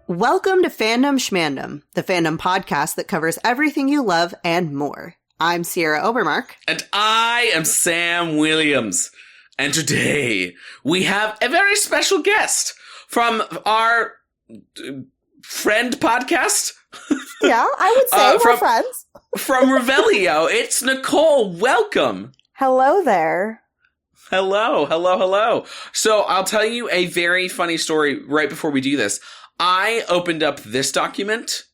Welcome to Fandom Schmandom, the fandom podcast that covers everything you love and more. I'm Sierra Obermark. And I am Sam Williams. And today we have a very special guest from our friend podcast. Yeah, I would say we're friends. From Revelio, it's Nicole. Welcome. Hello there. Hello. So I'll tell you a very funny story right before we do this. I opened up this document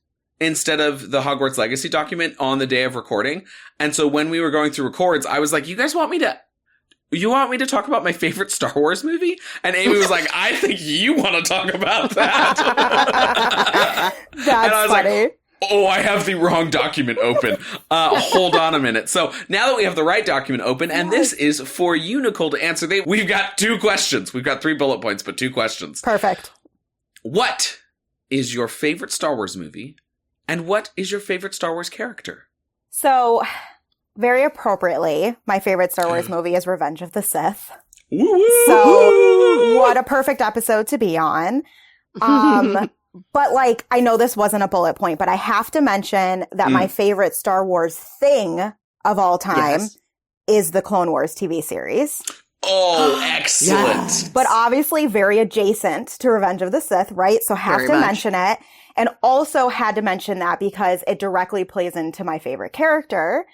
instead of the Hogwarts Legacy document on the day of recording. And so when we were going through records, I was like, you want me to talk about my favorite Star Wars movie? And Amy was like, I think you want to talk about that. That's and I was funny. Like, oh, I have the wrong document open. Hold on a minute. So now that we have the right document open, and this is for you, Nicole, to answer. We've got 2 questions. We've got 3 bullet points, but 2 questions. Perfect. What is your favorite Star Wars movie? And what is your favorite Star Wars character? So, very appropriately, my favorite Star Wars movie is Revenge of the Sith. Woo-woo! So, what a perfect episode to be on. But, like, I know this wasn't a bullet point, but I have to mention that my favorite Star Wars thing of all time is the Clone Wars TV series. Oh, excellent. Yes. But obviously very adjacent to Revenge of the Sith, right? So have to mention it. And also had to mention that because it directly plays into my favorite character.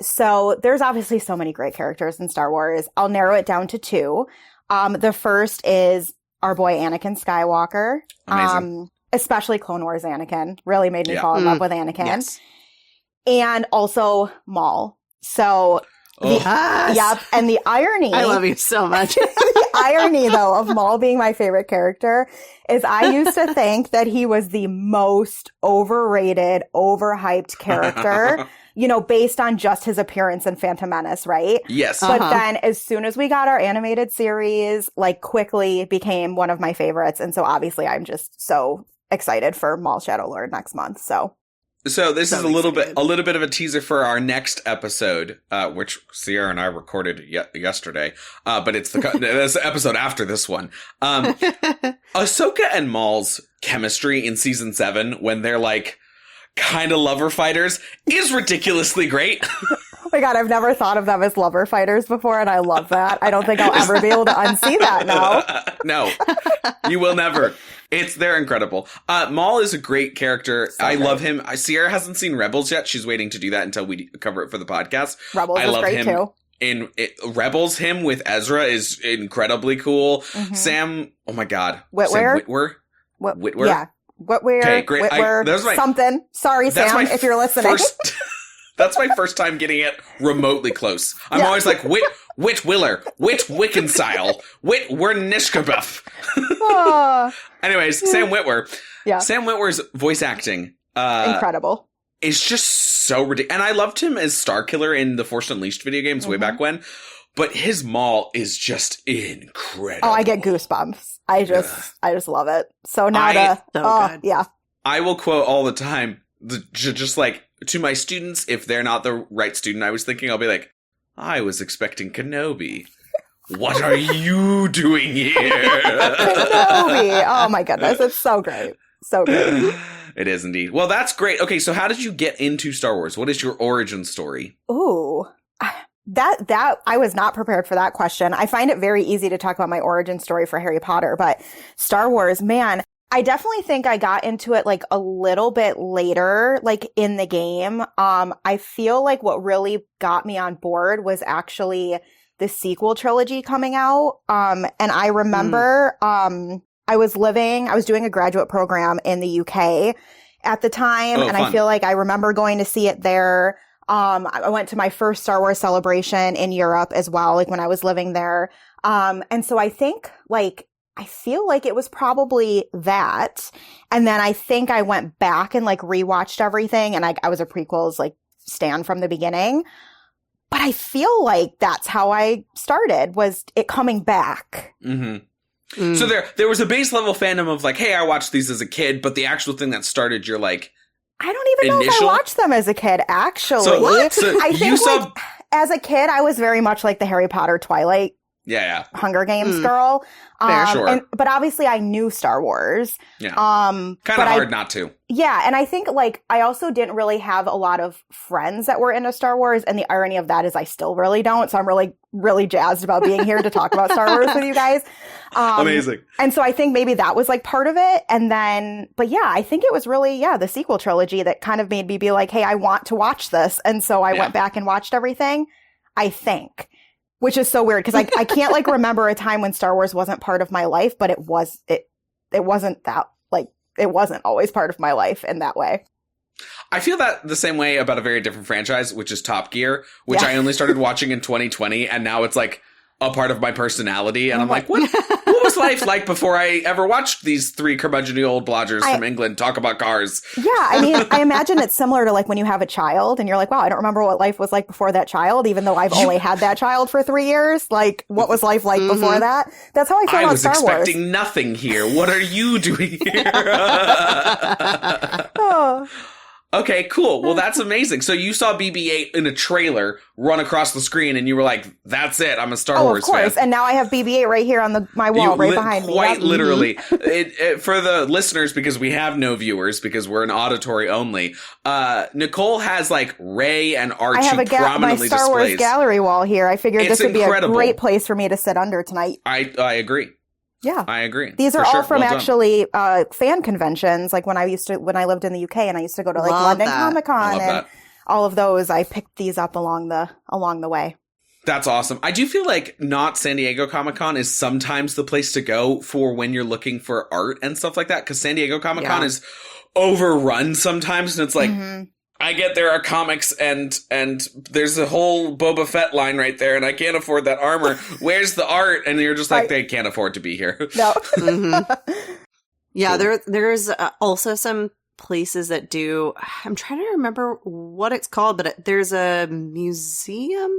So there's obviously so many great characters in Star Wars. I'll narrow it down to 2. The first is our boy Anakin Skywalker. Amazing. Especially Clone Wars Anakin. Really made me fall in love with Anakin. Yes. And also Maul. So... Yep, and the irony... I love you so much. The irony, though, of Maul being my favorite character is I used to think that he was the most overrated, overhyped character, based on just his appearance in Phantom Menace, right? Yes. But then as soon as we got our animated series, quickly became one of my favorites. And so obviously I'm just so excited for Maul Shadowlord next month, So this is a little bit of a teaser for our next episode, which Sierra and I recorded yesterday. But it's this episode after this one. Ahsoka and Maul's chemistry in season 7, when they're kind of lover fighters, is ridiculously great. Oh my God, I've never thought of them as lover fighters before, and I love that. I don't think I'll ever be able to unsee that now. No, you will never. They're incredible. Maul is a great character. I love him. Sierra hasn't seen Rebels yet. She's waiting to do that until we cover it for the podcast. Rebels is great too. Rebels, him with Ezra is incredibly cool. Mm-hmm. Sam, oh my God. Witwer? Sam Witwer? Yeah. Witwer. Okay, great. Witwer, something. Sorry, Sam, if you're listening. That's my first time getting it remotely close. I'm always like, Wit Willer, Wit Wickenstyle, Wit Wernishkabuff. Anyways, Sam Witwer. Yeah. Sam Witwer's voice acting. Incredible. Is just so ridiculous. And I loved him as Starkiller in the Force Unleashed video games way back when. But his Maul is just incredible. Oh, I get goosebumps. I just love it. So now good. Yeah. I will quote all the time, to my students, if they're not the right student I was thinking, I'll be like, I was expecting Kenobi. What are you doing here? Kenobi. Oh my goodness. It's so great. So good. It is indeed. Well, that's great. Okay, so how did you get into Star Wars? What is your origin story? Ooh. That I was not prepared for that question. I find it very easy to talk about my origin story for Harry Potter, but Star Wars, man, I definitely think I got into it a little bit later, in the game. I feel like what really got me on board was actually the sequel trilogy coming out. And I remember, I was doing a graduate program in the UK at the time. And fun. I feel like I remember going to see it there. I went to my first Star Wars celebration in Europe as well, when I was living there. And so I think I feel like it was probably that. And then I think I went back and rewatched everything. And I was a prequels stan from the beginning. But I feel like that's how I started, was it coming back. Mm-hmm. So there was a base level fandom of hey, I watched these as a kid, but the actual thing that started your I don't even know if I watched them as a kid, actually. So I think as a kid, I was very much like the Harry Potter Twilight Yeah. Hunger Games girl. Sure. But obviously I knew Star Wars. Yeah. Kind of hard not to. Yeah. And I think like I also didn't really have a lot of friends that were into Star Wars. And the irony of that is I still really don't. So I'm really, really jazzed about being here to talk about Star Wars with you guys. Amazing. And so I think maybe that was like part of it. And then, but yeah, I think it was really, the sequel trilogy that kind of made me be like, hey, I want to watch this. And so I went back and watched everything, I think. Which is so weird because I can't like remember a time when Star Wars wasn't part of my life, but it wasn't that like it wasn't always part of my life in that way. I feel that the same way about a very different franchise, which is Top Gear, which I only started watching in 2020, and now it's like a part of my personality, and I'm like, what was life like before I ever watched these three curmudgeonly old blodgers from England talk about cars? Yeah, I mean, I imagine it's similar to like when you have a child and you're like, wow, I don't remember what life was like before that child, even though I've only had that child for 3 years. Like, what was life like before that? That's how I feel about Star Wars. I was expecting nothing here. What are you doing here? Okay, cool. Well, that's amazing. So you saw BB-8 in a trailer run across the screen, and you were like, "That's it. I'm a Star Wars fan." Of course. And now I have BB-8 right here on my wall, behind me. Quite literally. For the listeners, because we have no viewers, because we're an auditory only. Nicole has like Rey and R2 I have prominently my Star Wars displays. gallery wall here. I figured this would incredible. be a great place for me to sit under tonight. I agree. Yeah, I agree. These are all from actually fan conventions. Like when I lived in the UK, and I used to go to like London Comic Con and all of those. I picked these up along the way. That's awesome. I do feel like not San Diego Comic Con is sometimes the place to go for when you're looking for art and stuff like that. Because San Diego Comic Con is overrun sometimes, and it's like. I get there are comics and there's a whole Boba Fett line right there, and I can't afford that armor. Where's the art? And you're just like, they can't afford to be here. No. Yeah, there's also some places that do. I'm trying to remember what it's called, but there's a museum,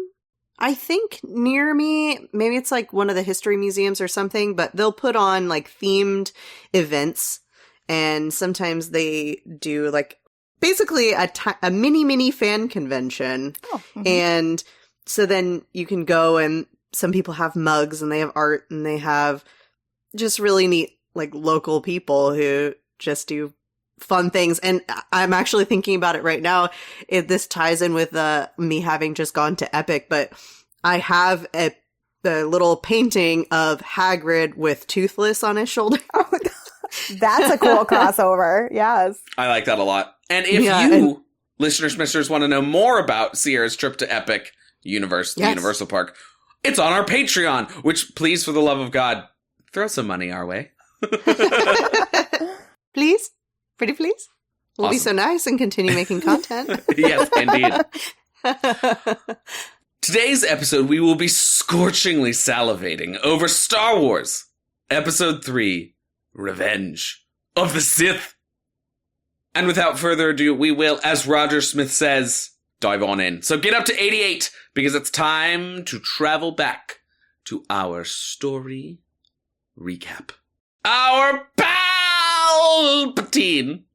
I think, near me. Maybe it's like one of the history museums or something, but they'll put on like themed events, and sometimes they do like basically a mini fan convention. And so then you can go, and some people have mugs and they have art and they have just really neat like local people who just do fun things. And I'm actually thinking about it right now. This ties in with me having just gone to Epic, but I have a little painting of Hagrid with Toothless on his shoulder. That's a cool crossover. Yes. I like that a lot. And if you, listeners, misters, want to know more about Sierra's trip to Epic Universe, the Universal Park, it's on our Patreon, which, please, for the love of God, throw some money our way. Please? Pretty please? We'll be so nice and continue making content. Yes, indeed. Today's episode, we will be scorchingly salivating over Star Wars, Episode 3, Revenge of the Sith. And without further ado, we will, as Roger Smith says, dive on in. So get up to 88, because it's time to travel back to our story recap. Our Palpatine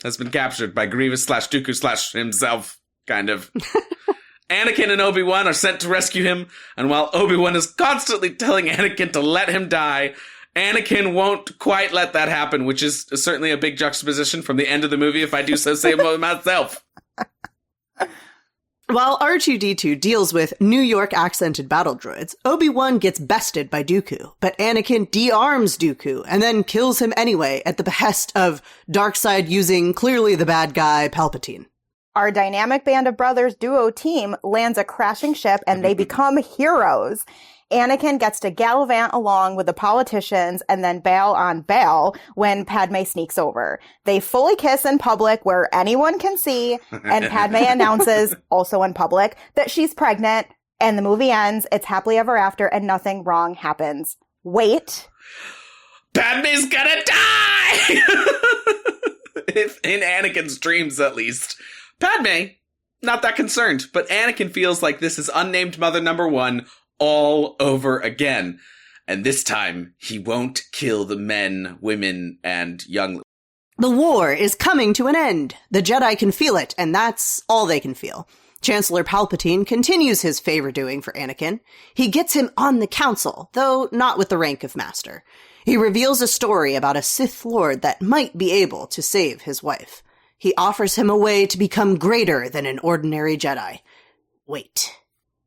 has been captured by Grievous/Dooku/ himself, kind of. Anakin and Obi-Wan are sent to rescue him, and while Obi-Wan is constantly telling Anakin to let him die, Anakin won't quite let that happen, which is certainly a big juxtaposition from the end of the movie, if I do so say myself. While R2-D2 deals with New York accented battle droids, Obi-Wan gets bested by Dooku, but Anakin de-arms Dooku and then kills him anyway at the behest of Darkseid using clearly the bad guy Palpatine. Our dynamic band of brothers duo team lands a crashing ship and they become heroes. Anakin gets to gallivant along with the politicians and then bail on bail when Padmé sneaks over. They fully kiss in public where anyone can see, and Padmé announces, also in public, that she's pregnant, and the movie ends, it's happily ever after, and nothing wrong happens. Wait. Padmé's gonna die! If in Anakin's dreams, at least. Padmé, not that concerned, but Anakin feels like this is unnamed mother number 1 all over again. And this time, he won't kill the men, women, and young. The war is coming to an end. The Jedi can feel it, and that's all they can feel. Chancellor Palpatine continues his favor-doing for Anakin. He gets him on the council, though not with the rank of master. He reveals a story about a Sith Lord that might be able to save his wife. He offers him a way to become greater than an ordinary Jedi. Wait.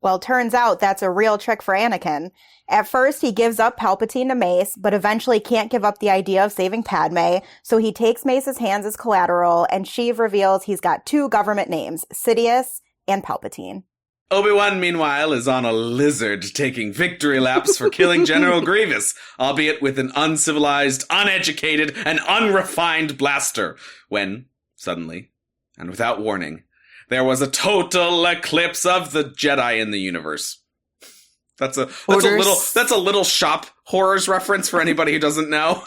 Well, turns out that's a real trick for Anakin. At first, he gives up Palpatine to Mace, but eventually can't give up the idea of saving Padme, so he takes Mace's hands as collateral, and Sheev reveals he's got 2 government names, Sidious and Palpatine. Obi-Wan, meanwhile, is on a lizard taking victory laps for killing General Grievous, albeit with an uncivilized, uneducated, and unrefined blaster, when, suddenly, and without warning, there was a total eclipse of the Jedi in the universe. That's a little shop horrors reference for anybody who doesn't know.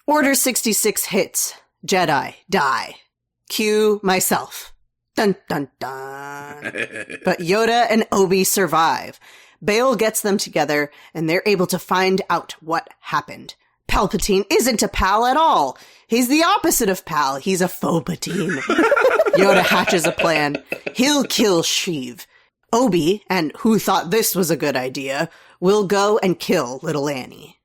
Order 66 hits. Jedi die. Cue myself. Dun dun dun. But Yoda and Obi survive. Bail gets them together, and they're able to find out what happened. Palpatine isn't a pal at all. He's the opposite of pal. He's a phobotine. Yoda hatches a plan. He'll kill Sheev. Obi, and who thought this was a good idea, will go and kill little Annie.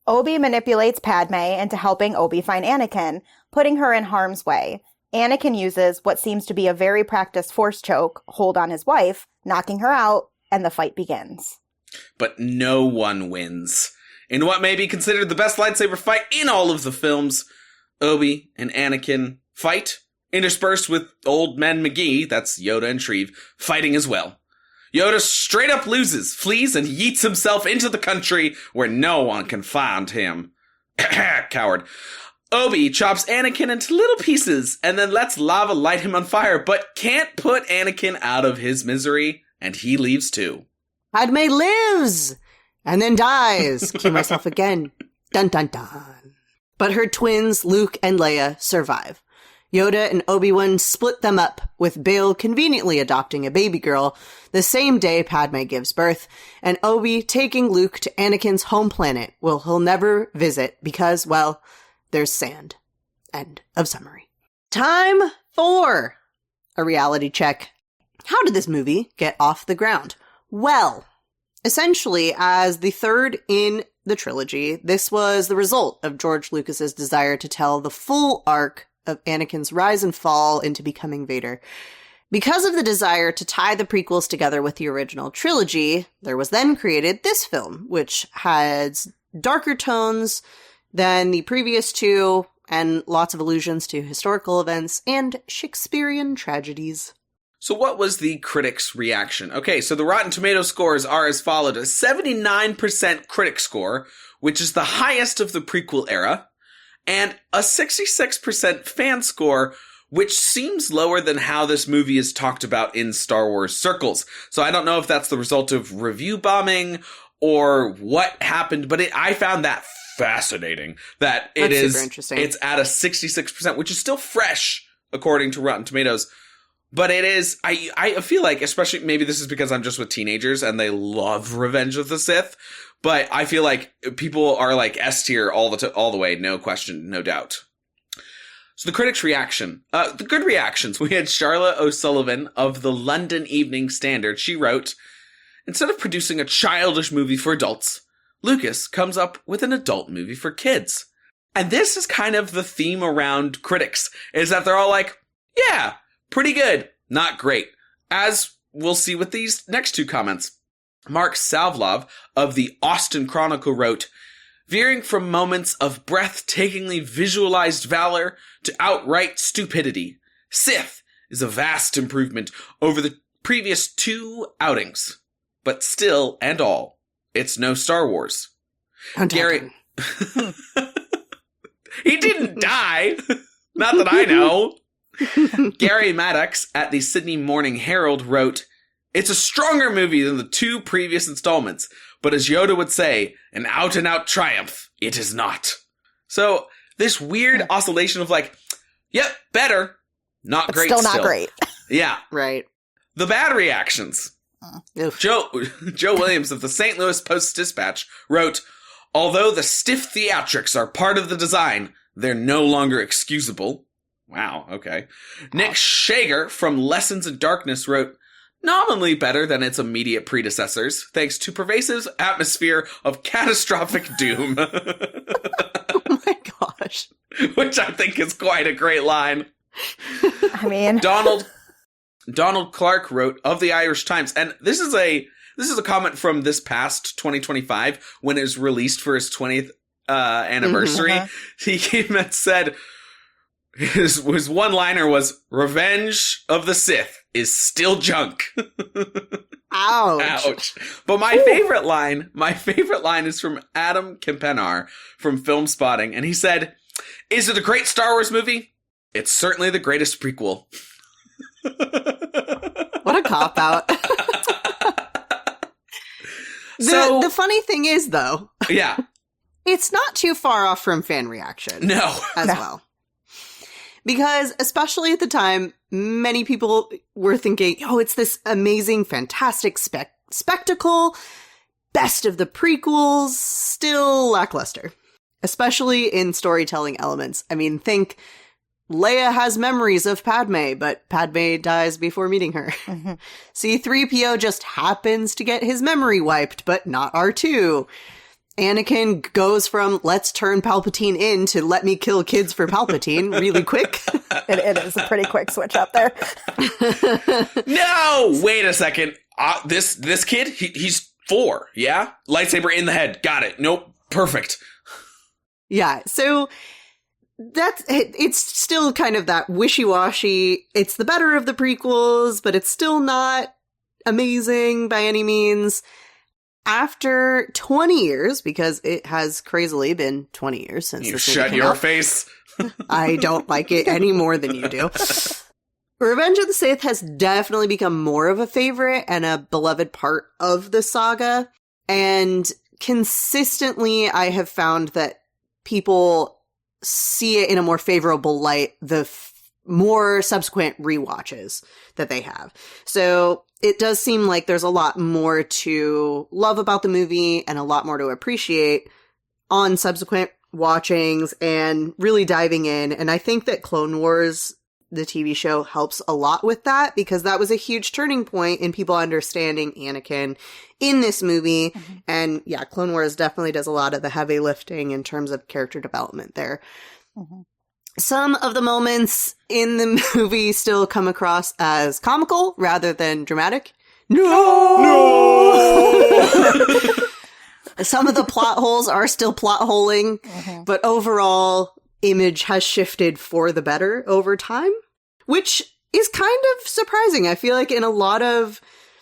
Obi manipulates Padme into helping Obi find Anakin, putting her in harm's way. Anakin uses what seems to be a very practiced force choke, hold on his wife, knocking her out, and the fight begins. But no one wins. In what may be considered the best lightsaber fight in all of the films, Obi and Anakin fight, interspersed with Old Man McGee, that's Yoda and Sheev, fighting as well. Yoda straight up loses, flees, and yeets himself into the country where no one can find him. Coward. Obi chops Anakin into little pieces and then lets lava light him on fire, but can't put Anakin out of his misery, and he leaves too. Padme lives! And then dies. Cue myself again. Dun dun dun. But her twins, Luke and Leia, survive. Yoda and Obi-Wan split them up, with Bail conveniently adopting a baby girl the same day Padme gives birth, and Obi taking Luke to Anakin's home planet, where he'll never visit because, well, there's sand. End of summary. Time for a reality check. How did this movie get off the ground? Well, essentially, as the third in the trilogy, this was the result of George Lucas's desire to tell the full arc of Anakin's rise and fall into becoming Vader. Because of the desire to tie the prequels together with the original trilogy, there was then created this film, which has darker tones than the previous two, and lots of allusions to historical events and Shakespearean tragedies. So what was the critics' reaction? Okay, so the Rotten Tomatoes scores are as followed: a 79% critic score, which is the highest of the prequel era, and a 66% fan score, which seems lower than how this movie is talked about in Star Wars circles. So I don't know if that's the result of review bombing or what happened, but I found that fascinating. That it is super interesting. It's at a 66%, which is still fresh according to Rotten Tomatoes. But it is, I feel like, especially, maybe this is because I'm just with teenagers and they love Revenge of the Sith, but I feel like people are like S tier all the way, no question, no doubt. So the critics' reaction, the good reactions. We had Charlotte O'Sullivan of the London Evening Standard. She wrote, "Instead of producing a childish movie for adults, Lucas comes up with an adult movie for kids." And this is kind of the theme around critics, is that they're all like, yeah, pretty good, not great. As we'll see with these next two comments. Mark Savlov of the Austin Chronicle wrote, "Veering from moments of breathtakingly visualized valor to outright stupidity, Sith is a vast improvement over the previous two outings. But still and all, it's no Star Wars." Gary... He didn't die! Not that I know. Gary Maddox at the Sydney Morning Herald wrote, "It's a stronger movie than the two previous installments, but as Yoda would say, an out-and-out triumph, it is not." So, this weird oscillation of like, yep, better, not but great still. Not great. Yeah. Right. The bad reactions. Joe Williams of the St. Louis Post-Dispatch wrote, "Although the stiff theatrics are part of the design, they're no longer excusable. Wow, okay. Nick Shager from Lessons in Darkness wrote, nominally better than its immediate predecessors, thanks to pervasive atmosphere of catastrophic doom. Oh my gosh. Which I think is quite a great line. I mean, Donald Clark wrote of the Irish Times, and this is a comment from this past 2025 when it was released for his 20th anniversary. He came and said his one-liner was, "Revenge of the Sith is still junk." Ouch. But my favorite line is from Adam Kempenar from Film Spotting, and he said, "Is it a great Star Wars movie? It's certainly the greatest prequel." What a cop-out. The funny thing is, though, yeah, it's not too far off from fan reaction. Well. Because, especially at the time, many people were thinking, oh, it's this amazing, fantastic spectacle, best of the prequels, still lackluster. Especially in storytelling elements. I mean, think Leia has memories of Padmé, but Padmé dies before meeting her. Mm-hmm. C-3PO just happens to get his memory wiped, but not R2. Anakin goes from let's turn Palpatine in to let me kill kids for Palpatine really quick. It is a pretty quick switch up there. No! Wait a second. This kid, he's 4, yeah? Lightsaber in the head. Got it. Nope. Perfect. Yeah, so it's still kind of that wishy-washy, it's the better of the prequels, but it's still not amazing by any means. After 20 years, because it has crazily been 20 years since you this shut your face. I don't like it any more than you do. Revenge of the Sith has definitely become more of a favorite and a beloved part of the saga. And consistently, I have found that people see it in a more favorable light the more subsequent rewatches that they have. So it does seem like there's a lot more to love about the movie and a lot more to appreciate on subsequent watchings and really diving in. And I think that Clone Wars, the TV show, helps a lot with that because that was a huge turning point in people understanding Anakin in this movie. Mm-hmm. And yeah, Clone Wars definitely does a lot of the heavy lifting in terms of character development there. Mm-hmm. Some of the moments in the movie still come across as comical rather than dramatic. No! Some of the plot holes are still plot holing, mm-hmm. but overall, image has shifted for the better over time, which is kind of surprising. I feel like in a lot of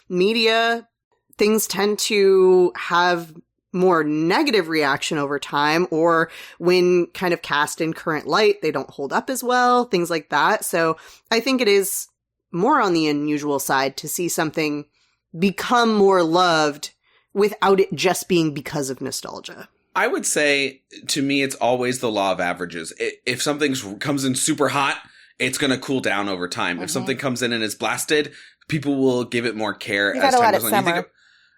media, things tend to have more negative reaction over time, or when kind of cast in current light, they don't hold up as well, things like that. So I think it is more on the unusual side to see something become more loved without it just being because of nostalgia. I would say, to me, it's always the law of averages. If something comes in super hot, it's going to cool down over time. Mm-hmm. If something comes in and is blasted, people will give it more care as time goes on.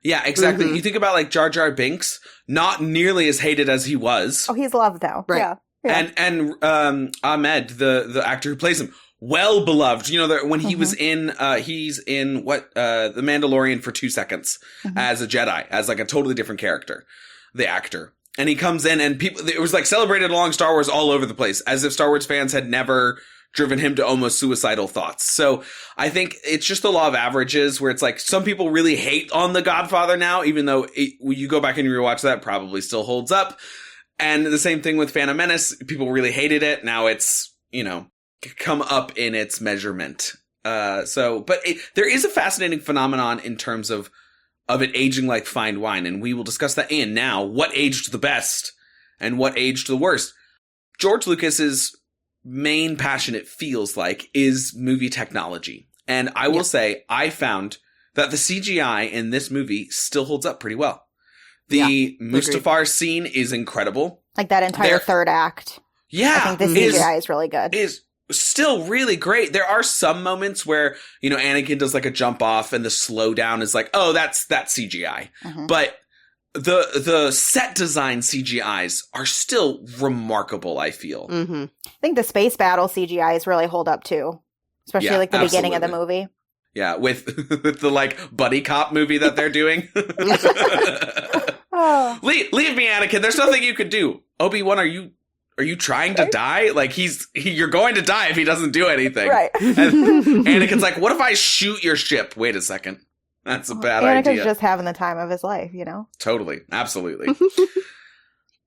Yeah, exactly. Mm-hmm. You think about like Jar Jar Binks, not nearly as hated as he was. Oh, he's loved though. Right. Yeah. And Ahmed, the actor who plays him, well beloved. You know, when he was in, he's in The Mandalorian for 2 seconds as a Jedi, as like a totally different character, the actor. And he comes in and it was like celebrated along Star Wars all over the place, as if Star Wars fans had never driven him to almost suicidal thoughts. So I think it's just the law of averages where it's like some people really hate on The Godfather now, even though when you go back and you rewatch that, probably still holds up. And the same thing with Phantom Menace. People really hated it. Now it's, come up in its measurement. But there is a fascinating phenomenon in terms of it aging like fine wine. And we will discuss that in now. What aged the best and what aged the worst? George Lucas's main passion, it feels like, is movie technology. And I will say, I found that the CGI in this movie still holds up pretty well. The Mustafar scene is incredible. Like that entire third act. Yeah. I think the CGI is really good. Is still really great. There are some moments where, Anakin does like a jump off and the slowdown is like, oh, that's CGI. Mm-hmm. But the set design CGIs are still remarkable, I feel. Mm-hmm. I think the space battle CGIs really hold up too. Especially like the beginning of the movie. Yeah, with the like buddy cop movie that they're doing. Oh. Leave me, Anakin. There's nothing you could do. Obi-Wan, are you trying to die? Like you're going to die if he doesn't do anything. Right. And Anakin's like, what if I shoot your ship? Wait a second. That's a bad idea. Anakin's just having the time of his life, you know? Totally. Absolutely.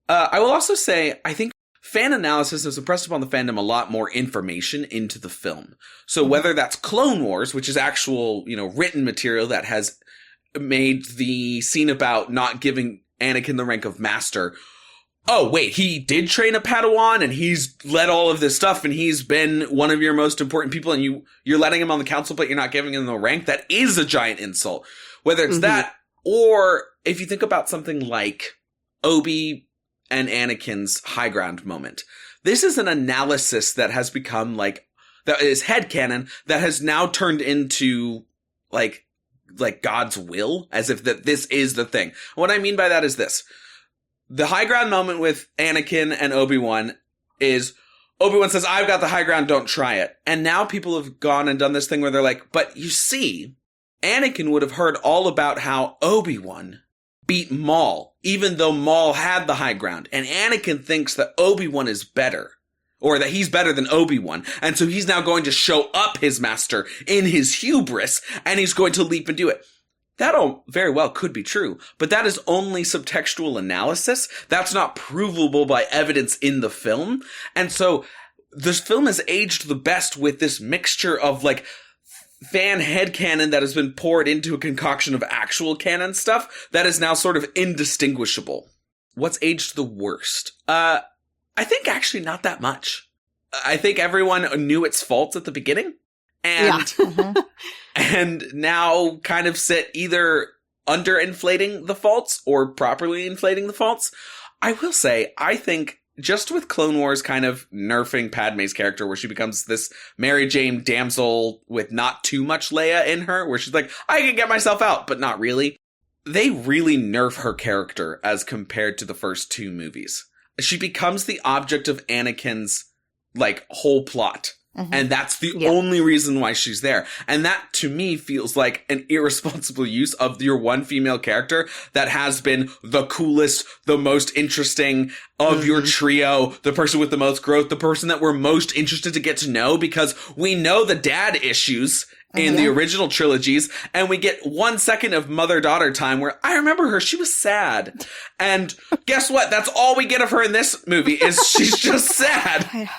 I will also say, I think fan analysis has impressed upon the fandom a lot more information into the film. So whether that's Clone Wars, which is actual, written material that has made the scene about not giving Anakin the rank of master. Oh, wait, he did train a Padawan and he's led all of this stuff and he's been one of your most important people and you're letting him on the council, but you're not giving him the rank. That is a giant insult. Whether it's that, or if you think about something like Obi and Anakin's high ground moment. This is an analysis that has become that is headcanon that has now turned into like God's will, as if that this is the thing. What I mean by that is this. The high ground moment with Anakin and Obi-Wan is Obi-Wan says, I've got the high ground, don't try it. And now people have gone and done this thing where they're like, but you see, Anakin would have heard all about how Obi-Wan beat Maul, even though Maul had the high ground. And Anakin thinks that Obi-Wan is better, or that he's better than Obi-Wan. And so he's now going to show up his master in his hubris, and he's going to leap and do it. That all very well could be true, but that is only subtextual analysis. That's not provable by evidence in the film. And so this film has aged the best with this mixture of fan headcanon that has been poured into a concoction of actual canon stuff that is now sort of indistinguishable. What's aged the worst? I think actually not that much. I think everyone knew its faults at the beginning. And, and now kind of sit either underinflating the faults or properly inflating the faults. I will say, I think just with Clone Wars kind of nerfing Padmé's character, where she becomes this Mary Jane damsel with not too much Leia in her, where she's like, I can get myself out, but not really. They really nerf her character as compared to the first two movies. She becomes the object of Anakin's whole plot. And that's the only reason why she's there. And that, to me, feels like an irresponsible use of your one female character that has been the coolest, the most interesting of your trio, the person with the most growth, the person that we're most interested to get to know, because we know the dad issues in the original trilogies, and we get 1 second of mother-daughter time where I remember her, she was sad. And guess what? That's all we get of her in this movie, is she's just sad.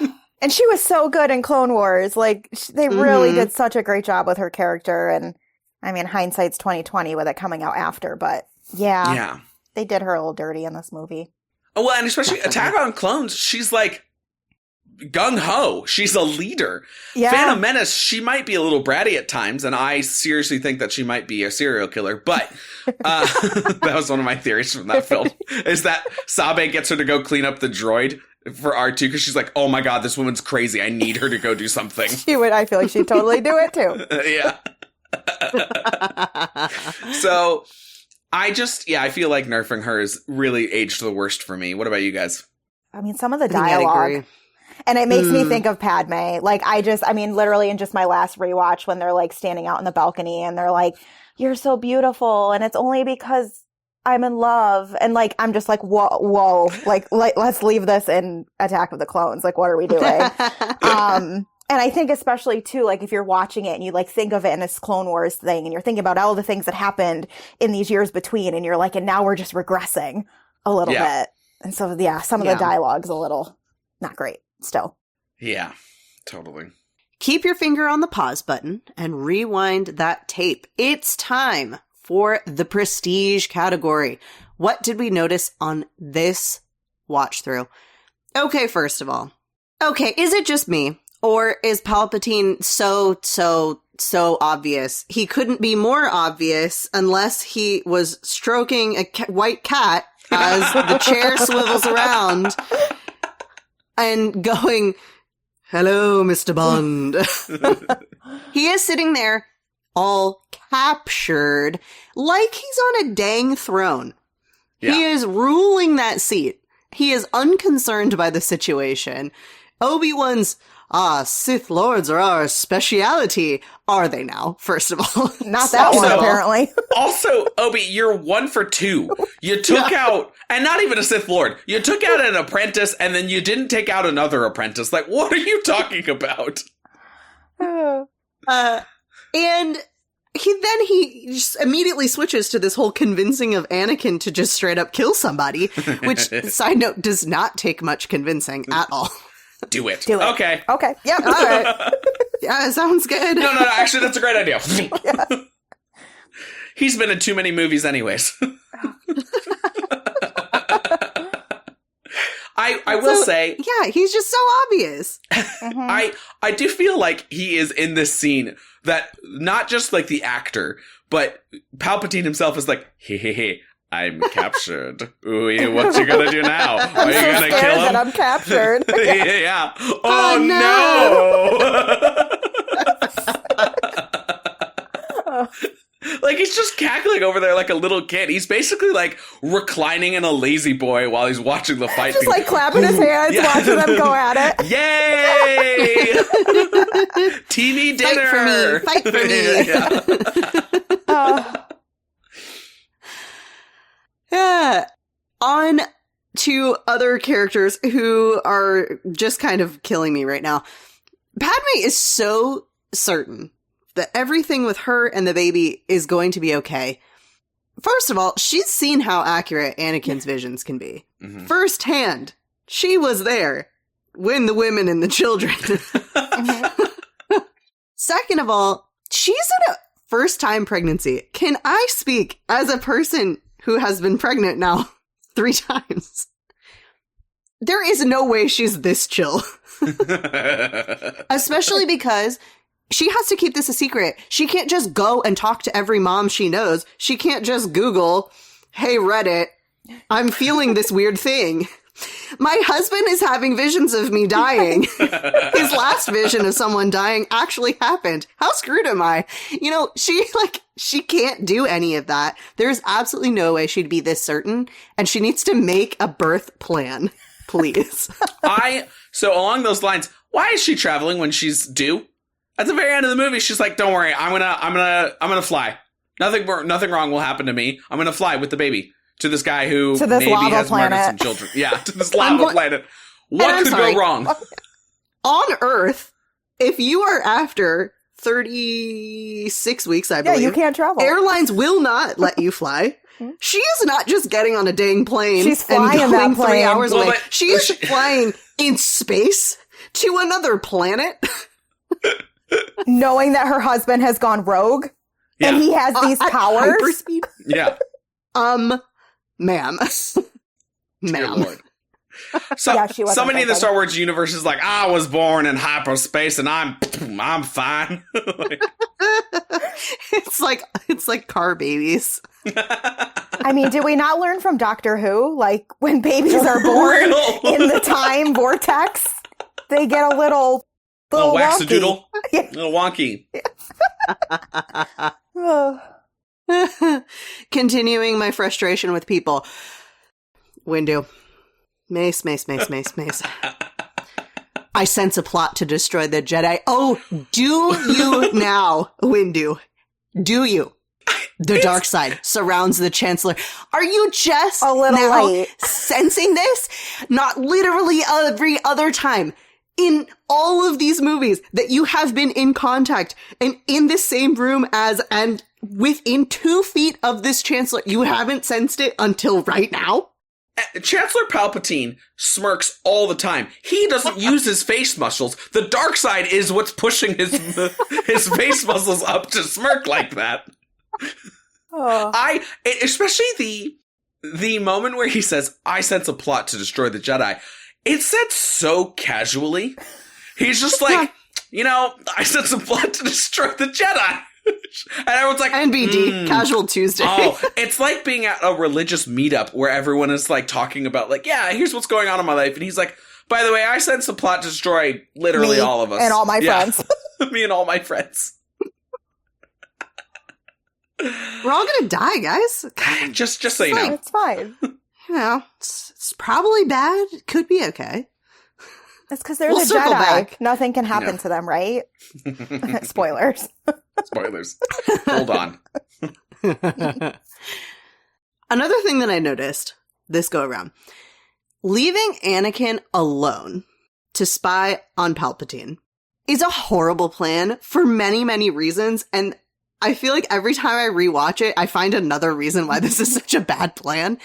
And she was so good in Clone Wars. They really did such a great job with her character. And I mean, hindsight's 2020 with it coming out after, but yeah, they did her a little dirty in this movie. Oh, well, and especially Attack on Clones, she's gung-ho. She's a leader. Yeah. Phantom Menace, she might be a little bratty at times, and I seriously think that she might be a serial killer, but that was one of my theories from that film, is that Sabe gets her to go clean up the droid for R2, because she's like, oh my god, this woman's crazy. I need her to go do something. I feel like she'd totally do it too. Yeah. So, I feel like nerfing her has really aged the worst for me. What about you guys? I mean, some of the dialogue. And it makes me think of Padmé. Literally in just my last rewatch, when they're standing out in the balcony and they're like, you're so beautiful. And it's only because I'm in love. And I'm just whoa. Let's leave this in Attack of the Clones. What are we doing? And I think especially too, if you're watching it and you think of it in this Clone Wars thing and you're thinking about all the things that happened in these years between, and you're and now we're just regressing a little bit. And so, some of the dialogue's a little not great still. Yeah, totally. Keep your finger on the pause button and rewind that tape. It's time for the prestige category. What did we notice on this watch through? Okay, first of all. Okay, is it just me? Or is Palpatine so obvious? He couldn't be more obvious unless he was stroking a white cat as the chair swivels around and going, hello, Mr. Bond. He is sitting there all captured like he's on a dang throne. Yeah. He is ruling that seat. He is unconcerned by the situation. Obi-Wan's, Sith Lords are our speciality. Are they now, first of all? Not that one, apparently. Also, Obi, you're 1 for 2. You took out, and not even a Sith Lord, you took out an apprentice, and then you didn't take out another apprentice. Like, what are you talking about? And he just immediately switches to this whole convincing of Anakin to just straight up kill somebody, which, side note, does not take much convincing at all. Do it. Okay. Yep. All right. Yeah, sounds good. No, actually, that's a great idea. He's been in too many movies anyways. I will say... Yeah, he's just so obvious. I do feel like he is in this scene that not just like the actor, but Palpatine himself is like, hey, I'm captured. Ooh, what you gonna do now? Are you gonna kill him? That I'm captured. Yeah. Oh no! Like, he's just cackling over there like a little kid. He's basically like reclining in a lazy boy while he's watching the fight. Just like clapping his hands, watching them go at it. Yay! TV dinner! Fight for me! Yeah. On to other characters who are just kind of killing me right now. Padmé is so certain that everything with her and the baby is going to be okay. First of all, she's seen how accurate Anakin's visions can be. Mm-hmm. Firsthand, she was there when the women and the children. Second of all, she's in a first-time pregnancy. Can I speak as a person who has been pregnant now 3 times? There is no way she's this chill. Especially because she has to keep this a secret. She can't just go and talk to every mom she knows. She can't just Google, hey, Reddit, I'm feeling this weird thing. My husband is having visions of me dying. His last vision of someone dying actually happened. How screwed am I? You know, she can't do any of that. There's absolutely no way she'd be this certain, and she needs to make a birth plan, please. So along those lines, why is she traveling when she's due? At the very end of the movie, she's like, "Don't worry, I'm gonna fly. Nothing wrong will happen to me. I'm gonna fly with the baby to this guy who maybe has murdered some children. Yeah, to this lava planet. What could go wrong? On Earth, if you are after 36 weeks, I believe, you can't travel. Airlines will not let you fly. She is not just getting on a dang plane. She's flying and going that plane. 3 hours Well, away. She is flying in space to another planet. Knowing that her husband has gone rogue and he has these powers. Hyperspeed? Yeah. Ma'am. Lord. So, somebody in the Star Wars universe is like, I was born in hyperspace and I'm fine. It's like car babies. I mean, did we not learn from Doctor Who? Like, when babies are born in the time vortex, they get a little waxadoodle. Yeah. A little wonky. Continuing my frustration with people. Windu. Mace. I sense a plot to destroy the Jedi. Oh, do you now, Windu? Do you? The dark side surrounds the Chancellor. Are you just a little now late sensing this? Not literally every other time. In all of these movies that you have been in contact and in the same room as and within 2 feet of this Chancellor, you haven't sensed it until right now? Chancellor Palpatine smirks all the time. He doesn't use his face muscles. The dark side is what's pushing his face muscles up to smirk like that. Especially the moment where he says, I sense a plot to destroy the Jedi. It's said so casually. He's just like, I sense a plot to destroy the Jedi. And everyone's like, NBD, Casual Tuesday. Oh, it's like being at a religious meetup where everyone is like talking about like, yeah, here's what's going on in my life. And he's like, by the way, I sense a plot to destroy literally all of us. And all my friends. Me and all my friends. We're all gonna die, guys. Just so you know. It's fine. You know, it's probably bad. It could be okay. It's because they're We'll the circle Jedi. back. Nothing can happen to them, right? Spoilers. Spoilers. Hold on. Another thing that I noticed this go around, leaving Anakin alone to spy on Palpatine is a horrible plan for many, many reasons. And I feel like every time I rewatch it, I find another reason why this is such a bad plan.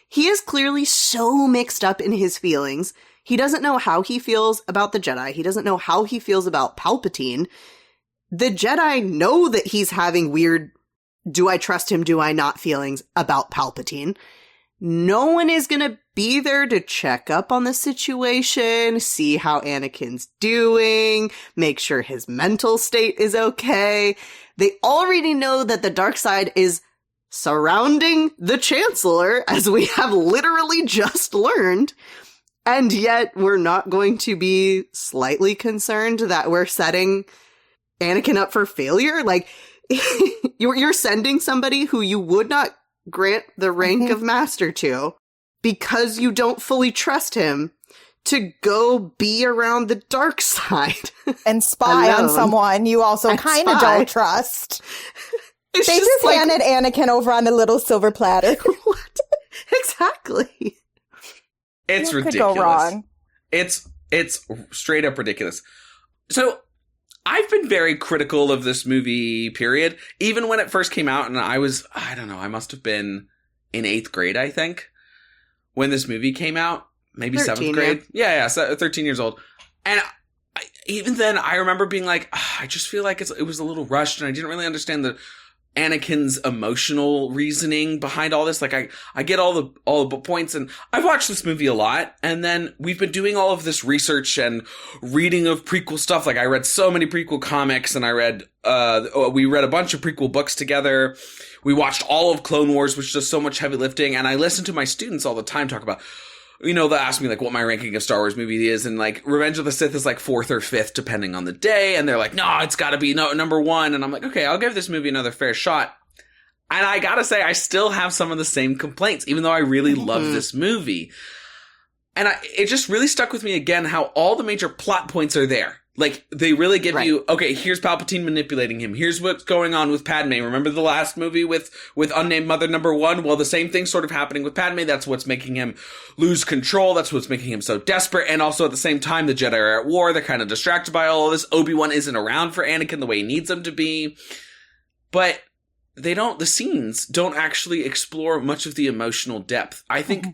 He is clearly so mixed up in his feelings. He doesn't know how he feels about the Jedi. He doesn't know how he feels about Palpatine. The Jedi know that he's having weird, do I trust him, do I not feelings about Palpatine. No one is going to be there to check up on the situation, see how Anakin's doing, make sure his mental state is okay. They already know that the dark side is surrounding the Chancellor, as we have literally just learned. And yet we're not going to be slightly concerned that we're setting Anakin up for failure. Like, you're sending somebody who you would not grant the rank of master to because you don't fully trust him to go be around the dark side. And spy on someone you also kind of don't trust. They just like, handed Anakin over on a little silver platter. What? Exactly. It's what ridiculous. Could go wrong? It's straight up ridiculous. So I've been very critical of this movie, period. Even when it first came out, and I don't know, I must have been in 8th grade, I think, when this movie came out. Maybe 7th grade. Yeah, 13 years old. And even then, I remember being like, I just feel like it was a little rushed, and I didn't really understand Anakin's emotional reasoning behind all this. Like, I get all the points, and I've watched this movie a lot, and then we've been doing all of this research and reading of prequel stuff. Like, I read so many prequel comics, and we read a bunch of prequel books together. We watched all of Clone Wars, which does so much heavy lifting, and I listen to my students all the time talk about, they'll ask me, like, what my ranking of Star Wars movie is, and, like, Revenge of the Sith is, like, 4th or 5th, depending on the day, and they're like, no, it's gotta be number 1, and I'm like, okay, I'll give this movie another fair shot. And I gotta say, I still have some of the same complaints, even though I really love this movie. And it just really stuck with me again how all the major plot points are there. Like, they really give you, okay, here's Palpatine manipulating him. Here's what's going on with Padme. Remember the last movie with Unnamed Mother number 1? Well, the same thing's sort of happening with Padme. That's what's making him lose control. That's what's making him so desperate. And also at the same time, the Jedi are at war. They're kind of distracted by all of this. Obi-Wan isn't around for Anakin the way he needs him to be. But the scenes don't actually explore much of the emotional depth. I think,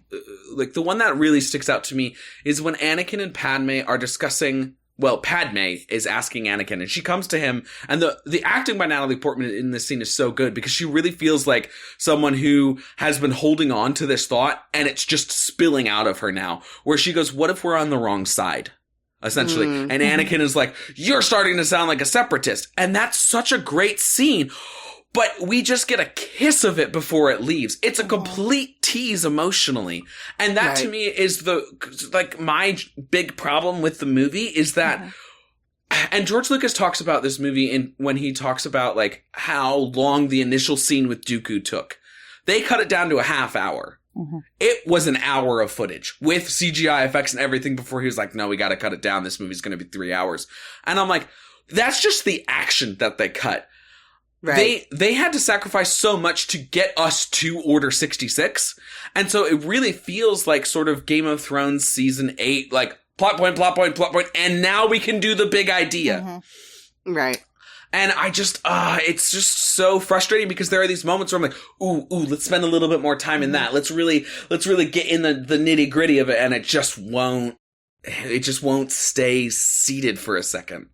like, the one that really sticks out to me is when Anakin and Padme are discussing. Well, Padme is asking Anakin, and she comes to him, and the acting by Natalie Portman in this scene is so good because she really feels like someone who has been holding on to this thought, and it's just spilling out of her now, where she goes, what if we're on the wrong side? Essentially. And Anakin is like, you're starting to sound like a separatist. And that's such a great scene. But we just get a kiss of it before it leaves. It's a complete tease emotionally. And that to me is my big problem with the movie is that, and George Lucas talks about this movie when he talks about like how long the initial scene with Dooku took. They cut it down to a half hour. It was an hour of footage with CGI effects and everything before he was like, no, we got to cut it down. This movie's going to be 3 hours. And I'm like, that's just the action that they cut. Right. They had to sacrifice so much to get us to Order 66. And so it really feels like sort of Game of Thrones season 8, like plot point, and now we can do the big idea. Right. And I just, it's just so frustrating because there are these moments where I'm like, ooh, let's spend a little bit more time in that. Let's really get in the nitty gritty of it. And it just won't stay seated for a second.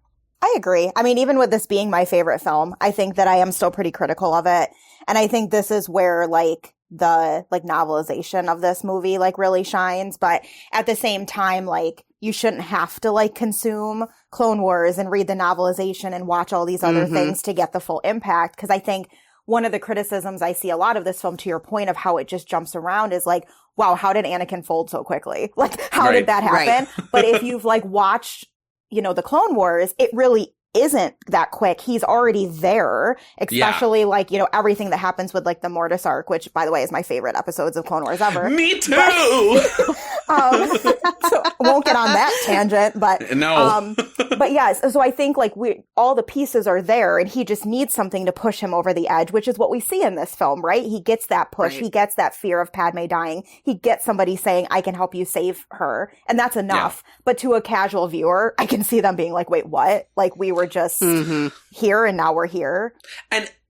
I agree. I mean, even with this being my favorite film, I think that I am still pretty critical of it. And I think this is where like the like novelization of this movie like really shines. But at the same time, like you shouldn't have to like consume Clone Wars and read the novelization and watch all these other things to get the full impact. Because I think one of the criticisms I see a lot of this film, to your point of how it just jumps around, is like, wow, how did Anakin fold so quickly? Like, how did that happen? But if you've like watched, the Clone Wars, it really isn't that quick. He's already there, especially like, you know, everything that happens with like the Mortis arc, which by the way is my favorite episodes of Clone Wars ever. Me too! So I won't get on that tangent, but no. But yes, so I think like all the pieces are there and he just needs something to push him over the edge, which is what we see in this film, right? He gets that push. Right. He gets that fear of Padmé dying. He gets somebody saying, I can help you save her. And that's enough. Yeah. But to a casual viewer, I can see them being like, wait, what? Like we were just here and now we're here.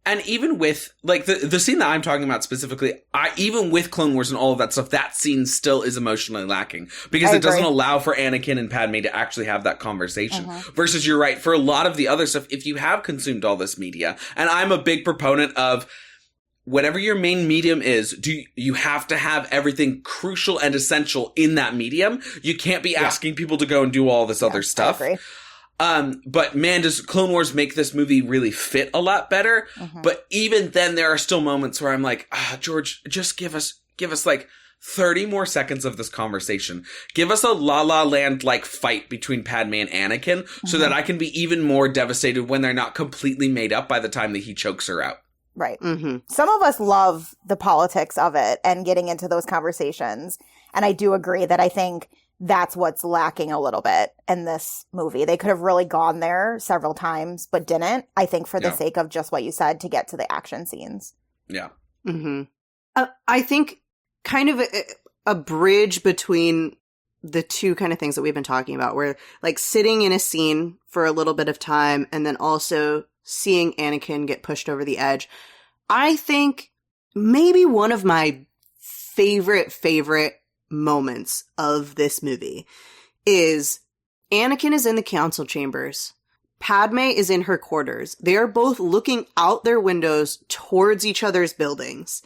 And even with, like, the scene that I'm talking about specifically, even with Clone Wars and all of that stuff, that scene still is emotionally lacking. Because it doesn't allow for Anakin and Padmé to actually have that conversation. Versus, you're right, for a lot of the other stuff, if you have consumed all this media, and I'm a big proponent of whatever your main medium is, you have to have everything crucial and essential in that medium. You can't be asking people to go and do all this other stuff. I agree. But man, does Clone Wars make this movie really fit a lot better? But even then, there are still moments where I'm like, George, just give us like 30 more seconds of this conversation. Give us a La La Land-like fight between Padmé and Anakin so that I can be even more devastated when they're not completely made up by the time that he chokes her out. Right. Some of us love the politics of it and getting into those conversations. And I do agree that I think that's what's lacking a little bit in this movie. They could have really gone there several times, but didn't, I think, for the sake of just what you said, to get to the action scenes. Yeah. I think kind of a bridge between the two kind of things that we've been talking about, where like sitting in a scene for a little bit of time and then also seeing Anakin get pushed over the edge. I think maybe one of my favorite moments of this movie is Anakin is in the council chambers. Padmé is in her quarters. They are both looking out their windows towards each other's buildings.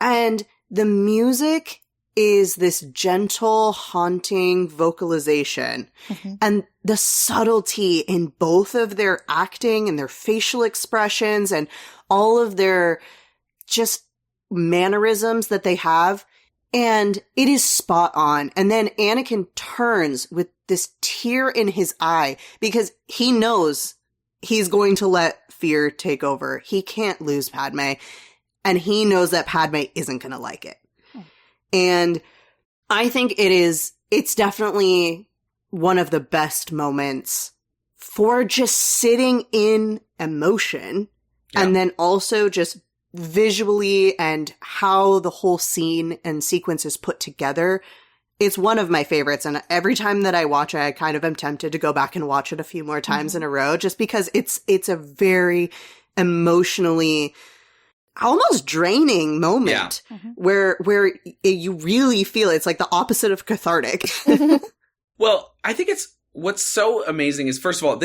And the music is this gentle, haunting vocalization. And the subtlety in both of their acting and their facial expressions and all of their just mannerisms that they have. And it is spot on. And then Anakin turns with this tear in his eye because he knows he's going to let fear take over. He can't lose Padmé. And he knows that Padmé isn't going to like it. And I think it's definitely one of the best moments for just sitting in emotion and then also just visually and how the whole scene and sequence is put together. It's one of my favorites. And every time that I watch it, I kind of am tempted to go back and watch it a few more times in a row, just because it's a very emotionally almost draining moment where you really feel it's like the opposite of cathartic. Well, I think what's so amazing is, first of all,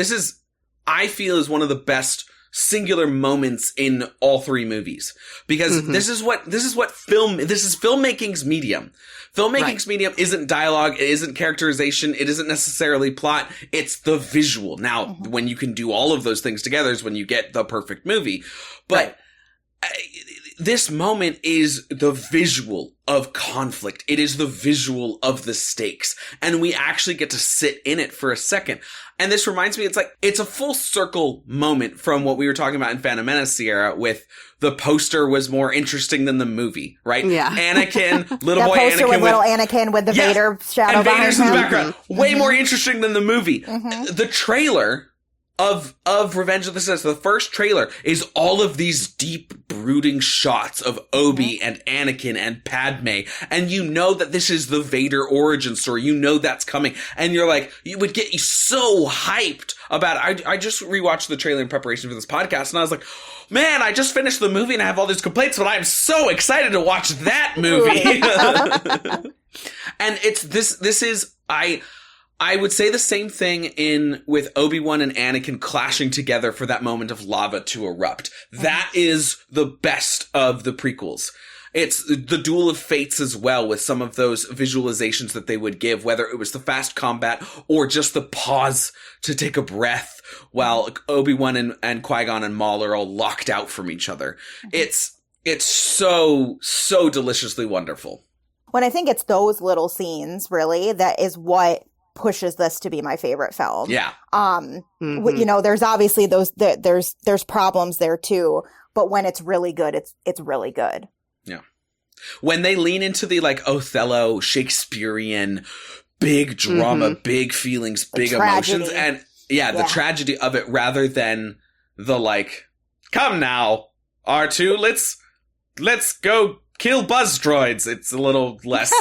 I feel is one of the best singular moments in all three movies, because this is filmmaking's medium. Filmmaking's medium isn't dialogue, it isn't characterization, it isn't necessarily plot, it's the visual. Now, when you can do all of those things together is when you get the perfect movie. But this moment is the visual of conflict. It is the visual of the stakes. And we actually get to sit in it for a second. And this reminds me, it's a full circle moment from what we were talking about in Phantom Menace, Sierra, with the poster was more interesting than the movie, right? Yeah. Anakin, little boy Anakin with the Vader shadow and Vader's behind in the him. background. Way more interesting than the movie. The trailer of Revenge of the Sith, the first trailer, is all of these deep, brooding shots of Obi and Anakin and Padmé, and you know that this is the Vader origin story. You know that's coming, and you're like, it would get you so hyped about it. I just rewatched the trailer in preparation for this podcast, and I was like, man, I just finished the movie and I have all these complaints, but I'm so excited to watch that movie. And I would say the same thing with Obi-Wan and Anakin clashing together for that moment of lava to erupt. That is the best of the prequels. It's the Duel of Fates as well, with some of those visualizations that they would give, whether it was the fast combat or just the pause to take a breath while Obi-Wan and Qui-Gon and Maul are all locked out from each other. It's so, so deliciously wonderful. When I think it's those little scenes, really, that is what pushes this to be my favorite film. Yeah. You know, there's obviously there's problems there too, but when it's really good, it's really good. Yeah. When they lean into the like Othello, Shakespearean, big drama, big feelings, big emotions, and the tragedy of it rather than the like, come now, R2, let's go kill buzz droids. It's a little less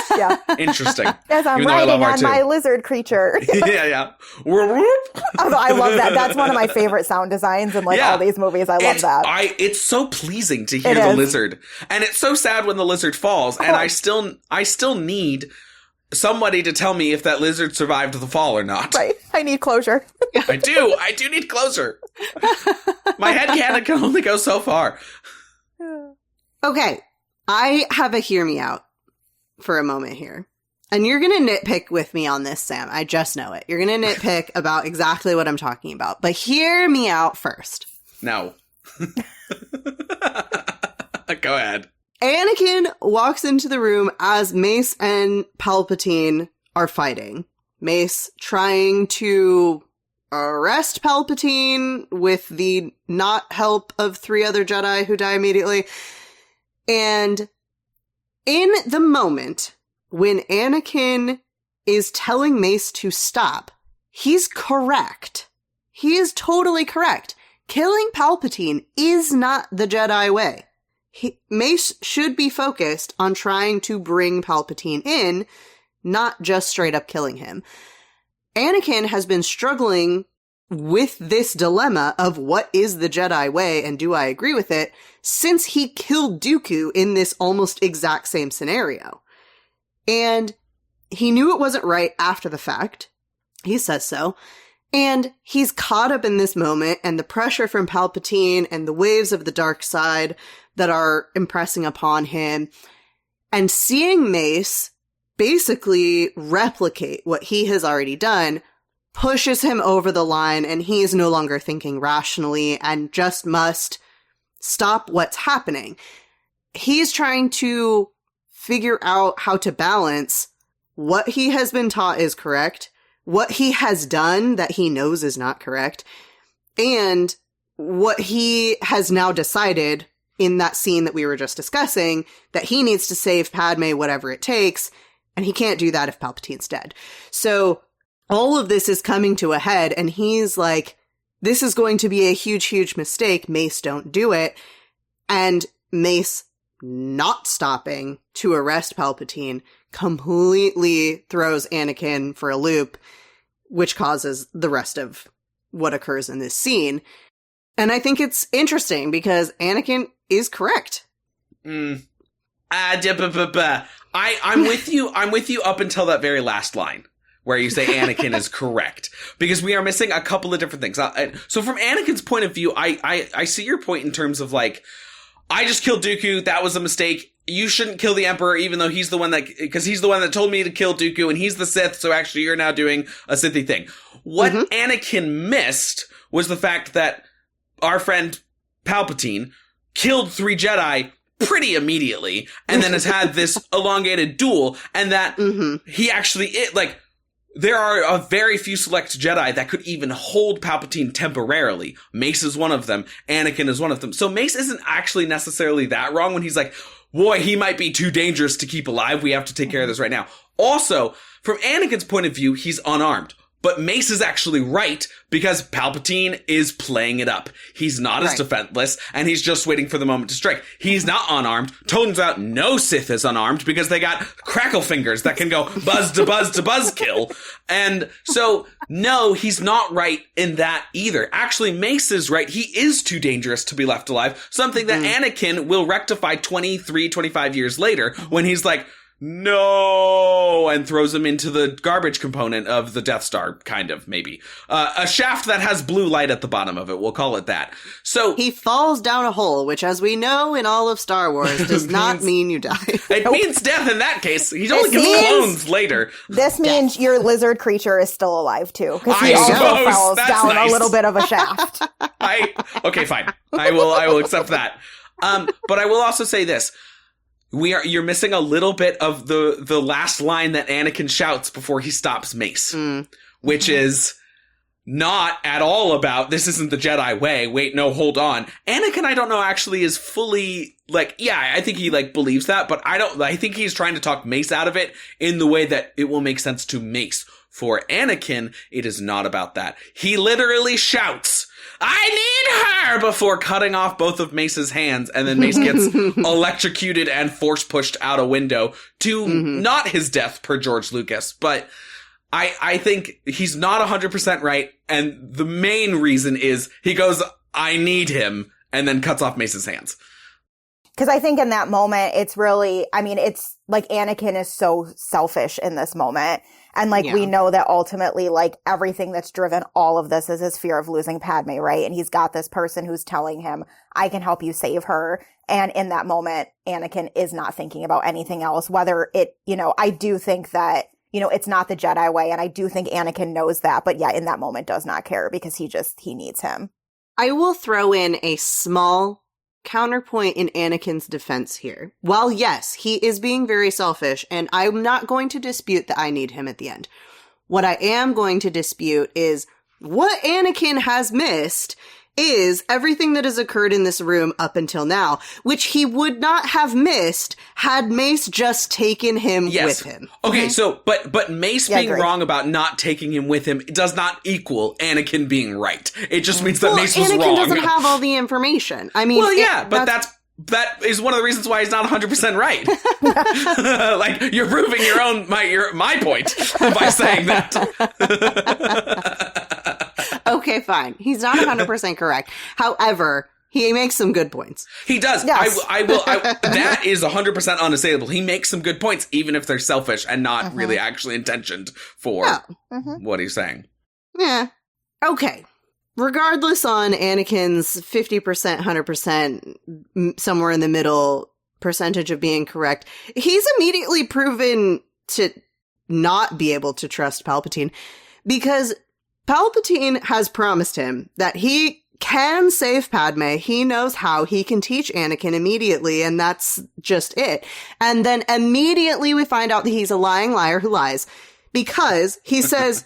interesting. As I'm riding on my lizard creature. yeah. I love that. That's one of my favorite sound designs in like all these movies. I love that. It's so pleasing to hear the lizard. And it's so sad when the lizard falls. And I still need somebody to tell me if that lizard survived the fall or not. Right. I need closure. I do need closure. My headcanon can only go so far. Okay. I have a hear me out for a moment here. And you're going to nitpick with me on this, Sam. I just know it. You're going to nitpick about exactly what I'm talking about. But hear me out first. No. Go ahead. Anakin walks into the room as Mace and Palpatine are fighting. Mace trying to arrest Palpatine with the not help of 3 other Jedi who die immediately. And in the moment when Anakin is telling Mace to stop, he's correct. He is totally correct. Killing Palpatine is not the Jedi way. Mace should be focused on trying to bring Palpatine in, not just straight up killing him. Anakin has been struggling with this dilemma of what is the Jedi way and do I agree with it since he killed Dooku in this almost exact same scenario. And he knew it wasn't right after the fact. He says so. And he's caught up in this moment and the pressure from Palpatine and the waves of the dark side that are impressing upon him. And seeing Mace basically replicate what he has already done pushes him over the line, and he is no longer thinking rationally and just must stop what's happening. He's trying to figure out how to balance what he has been taught is correct, what he has done that he knows is not correct, and what he has now decided in that scene that we were just discussing, that he needs to save Padmé whatever it takes, and he can't do that if Palpatine's dead. So all of this is coming to a head, and he's like, this is going to be a huge, huge mistake. Mace, don't do it. And Mace not stopping to arrest Palpatine completely throws Anakin for a loop, which causes the rest of what occurs in this scene. And I think it's interesting because Anakin is correct. I'm with you. I'm with you up until that very last line where you say Anakin is correct, because we are missing a couple of different things. So from Anakin's point of view, I see your point in terms of like, I just killed Dooku. That was a mistake. You shouldn't kill the Emperor, even though he's the one that, because he's the one that told me to kill Dooku, and he's the Sith. So actually, you're now doing a Sithy thing. What Anakin missed was the fact that our friend Palpatine killed 3 Jedi pretty immediately, and then has had this elongated duel, and that he actually, there are a very few select Jedi that could even hold Palpatine temporarily. Mace is one of them. Anakin is one of them. So Mace isn't actually necessarily that wrong when he's like, boy, he might be too dangerous to keep alive. We have to take care of this right now. Also, from Anakin's point of view, he's unarmed. But Mace is actually right, because Palpatine is playing it up. He's not as defenseless, and he's just waiting for the moment to strike. He's not unarmed. Turns out no Sith is unarmed, because they got crackle fingers that can go buzz to buzz to buzz kill. And so, no, he's not right in that either. Actually, Mace is right. He is too dangerous to be left alive. Something that Anakin will rectify 23, 25 years later, when he's like, no, and throws him into the garbage component of the Death Star, kind of, maybe. A shaft that has blue light at the bottom of it, we'll call it that. So he falls down a hole, which, as we know in all of Star Wars, does not mean you die. It means death in that case. He only gets clones later. This means your lizard creature is still alive, too, because he also falls down a little bit of a shaft. Okay, fine. I will accept that. But I will also say this. You're missing a little bit of the last line that Anakin shouts before he stops Mace, which is not at all about, this isn't the Jedi way. Wait, no, hold on. Anakin, I don't know, actually is fully, like, yeah, I think he, like, believes that, but I think he's trying to talk Mace out of it in the way that it will make sense to Mace. For Anakin, it is not about that. He literally shouts, I need her, before cutting off both of Mace's hands, and then Mace gets electrocuted and force pushed out a window to not his death, per George Lucas, but I think he's not 100% right, and the main reason is he goes, I need him, and then cuts off Mace's hands. Because I think in that moment, it's really, I mean, it's like Anakin is so selfish in this moment. And like, we know that ultimately, like, everything that's driven all of this is his fear of losing Padme, right? And he's got this person who's telling him, I can help you save her. And in that moment, Anakin is not thinking about anything else, whether it, you know, I do think that, you know, it's not the Jedi way. And I do think Anakin knows that. But yeah, in that moment does not care because he needs him. I will throw in a small counterpoint in Anakin's defense here. While yes, he is being very selfish, and I'm not going to dispute that I need him at the end. What I am going to dispute is what Anakin has missed is everything that has occurred in this room up until now, which he would not have missed had Mace just taken him with him. Okay, so, but Mace being wrong about not taking him with him does not equal Anakin being right. It just means that Mace was Anakin wrong. doesn't have all the information. I mean, that is one of the reasons why he's not 100% right. Like, you're proving my point by saying that. Okay, fine. He's not 100% correct. However, he makes some good points. He does. Yes. That is 100% unassailable. He makes some good points, even if they're selfish and not really actually intentioned for what he's saying. Yeah. Okay. Regardless on Anakin's 50%, 100%, somewhere in the middle percentage of being correct, he's immediately proven to not be able to trust Palpatine because Palpatine has promised him that he can save Padme. He knows how. He can teach Anakin immediately, and that's just it. And then immediately we find out that he's a lying liar who lies because he says,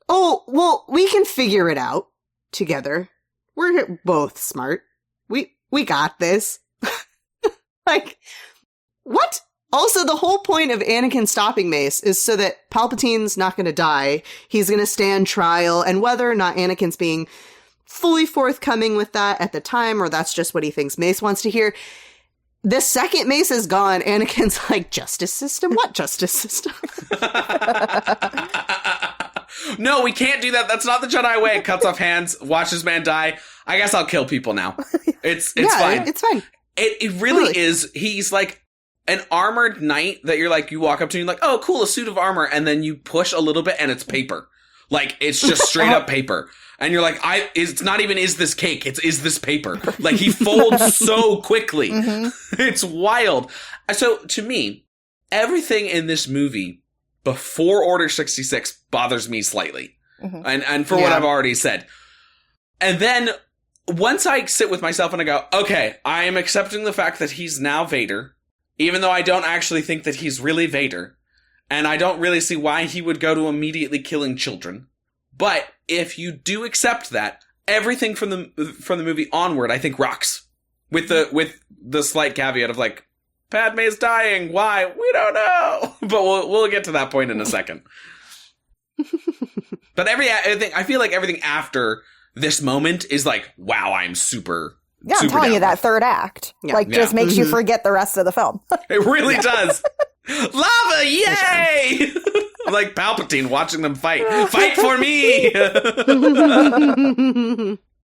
oh, well, we can figure it out together. We're both smart. We got this. Like, what? Also, the whole point of Anakin stopping Mace is so that Palpatine's not going to die. He's going to stand trial, and whether or not Anakin's being fully forthcoming with that at the time, or that's just what he thinks Mace wants to hear, the second Mace is gone, Anakin's like, justice system? What justice system? No, we can't do that. That's not the Jedi way. It cuts off hands, watches man die. I guess I'll kill people now. It's fine. It's fine. It really is. He's like an armored knight that you're like, you walk up to and you're like, oh, cool, a suit of armor. And then you push a little bit and it's paper. Like, it's just straight up paper. And you're like, it's not even, is this cake? Is this paper? Like, he folds so quickly. It's wild. So, to me, everything in this movie before Order 66 bothers me slightly. And for what I've already said. And then, once I sit with myself and I go, okay, I am accepting the fact that he's now Vader, even though I don't actually think that he's really Vader. And I don't really see why he would go to immediately killing children. But if you do accept that, everything from the movie onward, I think rocks. With the slight caveat of like, Padme's dying. Why? We don't know. But we'll get to that point in a second. But I feel like everything after this moment is like, wow, I'm super. Yeah, I'm telling you, that third act just makes you forget the rest of the film. It really does. Lava, yay! I'm like Palpatine watching them fight. Fight for me!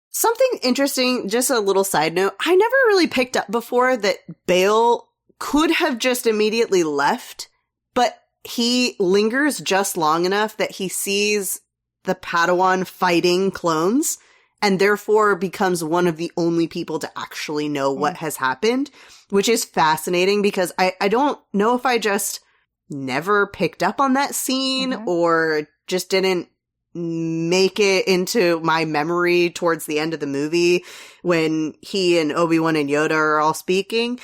Something interesting, just a little side note. I never really picked up before that Bail could have just immediately left, but he lingers just long enough that he sees the Padawan fighting clones and therefore becomes one of the only people to actually know what has happened, which is fascinating because I don't know if I just never picked up on that scene or just didn't make it into my memory towards the end of the movie when he and Obi-Wan and Yoda are all speaking.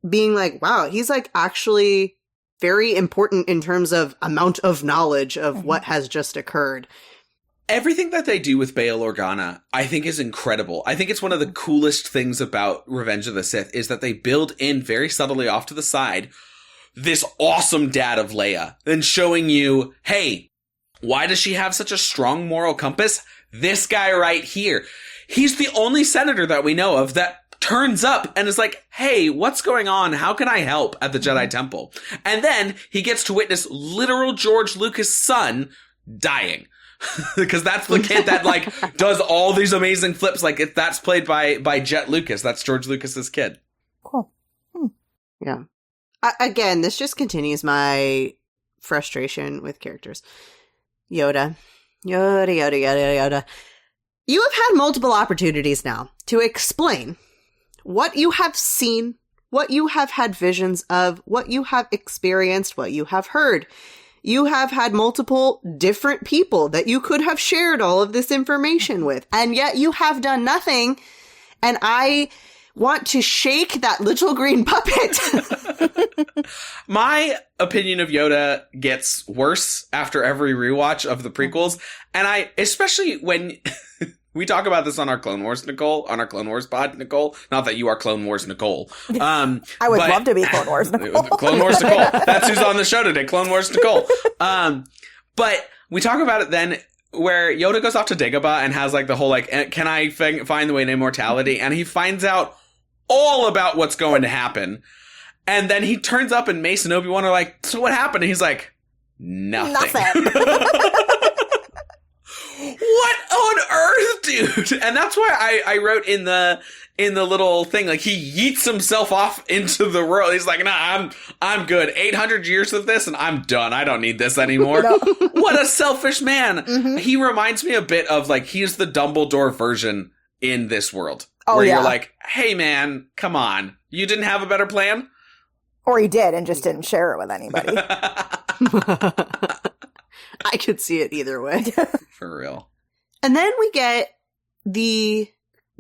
being like, wow, he's like actually very important in terms of amount of knowledge of what has just occurred. Everything that they do with Bail Organa, I think, is incredible. I think it's one of the coolest things about Revenge of the Sith is that they build in very subtly off to the side this awesome dad of Leia, then showing you, hey, why does she have such a strong moral compass? This guy right here. He's the only senator that we know of that turns up and is like, hey, what's going on? How can I help at the Jedi Temple? And then he gets to witness literal George Lucas' son dying. Because that's the kid that like does all these amazing flips. Like if that's played by Jet Lucas. That's George Lucas's kid. Cool. Yeah. Again, this just continues my frustration with characters. Yoda. You have had multiple opportunities now to explain what you have seen, what you have had visions of, what you have experienced, what you have heard. You have had multiple different people that you could have shared all of this information with, and yet you have done nothing. And I want to shake that little green puppet. My opinion of Yoda gets worse after every rewatch of the prequels. And especially when we talk about this on our Clone Wars, Nicole, on our Clone Wars pod, Nicole. Not that you are Clone Wars, Nicole. I would love to be Clone Wars, Nicole. Clone Wars, Nicole. That's who's on the show today, Clone Wars, Nicole. But we talk about it then where Yoda goes off to Dagobah and has like the whole like, can I find the way to immortality? And he finds out all about what's going to happen. And then he turns up and Mace and Obi-Wan are like, so what happened? And he's like, nothing. What on earth, dude? And that's why I wrote in the little thing, like he yeets himself off into the world. He's like, nah, I'm good. 800 years of this and I'm done. I don't need this anymore. No. What a selfish man. Mm-hmm. He reminds me a bit of like, he's the Dumbledore version in this world. Oh, where yeah. You're like, hey man, come on. You didn't have a better plan? Or he did and just didn't share it with anybody. I could see it either way. For real. And then we get the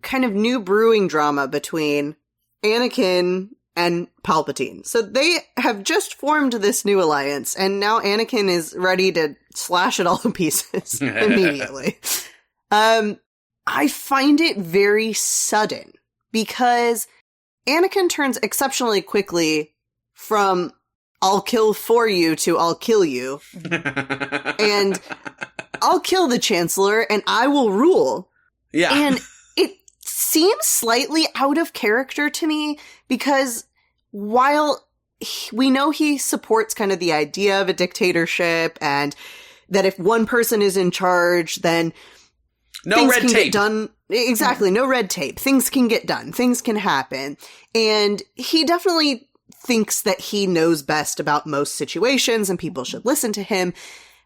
kind of new brewing drama between Anakin and Palpatine. So they have just formed this new alliance, and now Anakin is ready to slash it all to pieces immediately. I find it very sudden because Anakin turns exceptionally quickly from I'll kill for you to I'll kill you. And I'll kill the Chancellor and I will rule. Yeah. And it seems slightly out of character to me because while we know he supports kind of the idea of a dictatorship and that if one person is in charge, then no red tape. Get done. Exactly. No red tape. Things can get done. Things can happen. And he definitely thinks that he knows best about most situations and people should listen to him.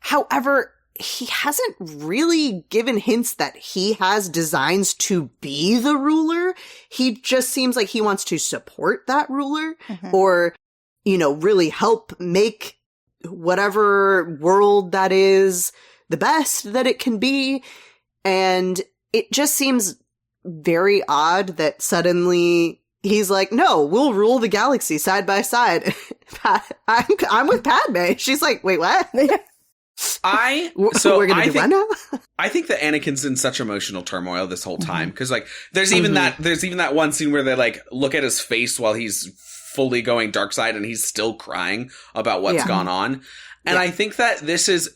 However, he hasn't really given hints that he has designs to be the ruler. He just seems like he wants to support that ruler or, really help make whatever world that is the best that it can be. And it just seems very odd that suddenly he's like, no, we'll rule the galaxy side by side. I'm with Padmé. She's like, wait, what? We're gonna do what now? I think that Anakin's in such emotional turmoil this whole time because like there's even that one scene where they like look at his face while he's fully going dark side and he's still crying about what's gone on. And I think that this is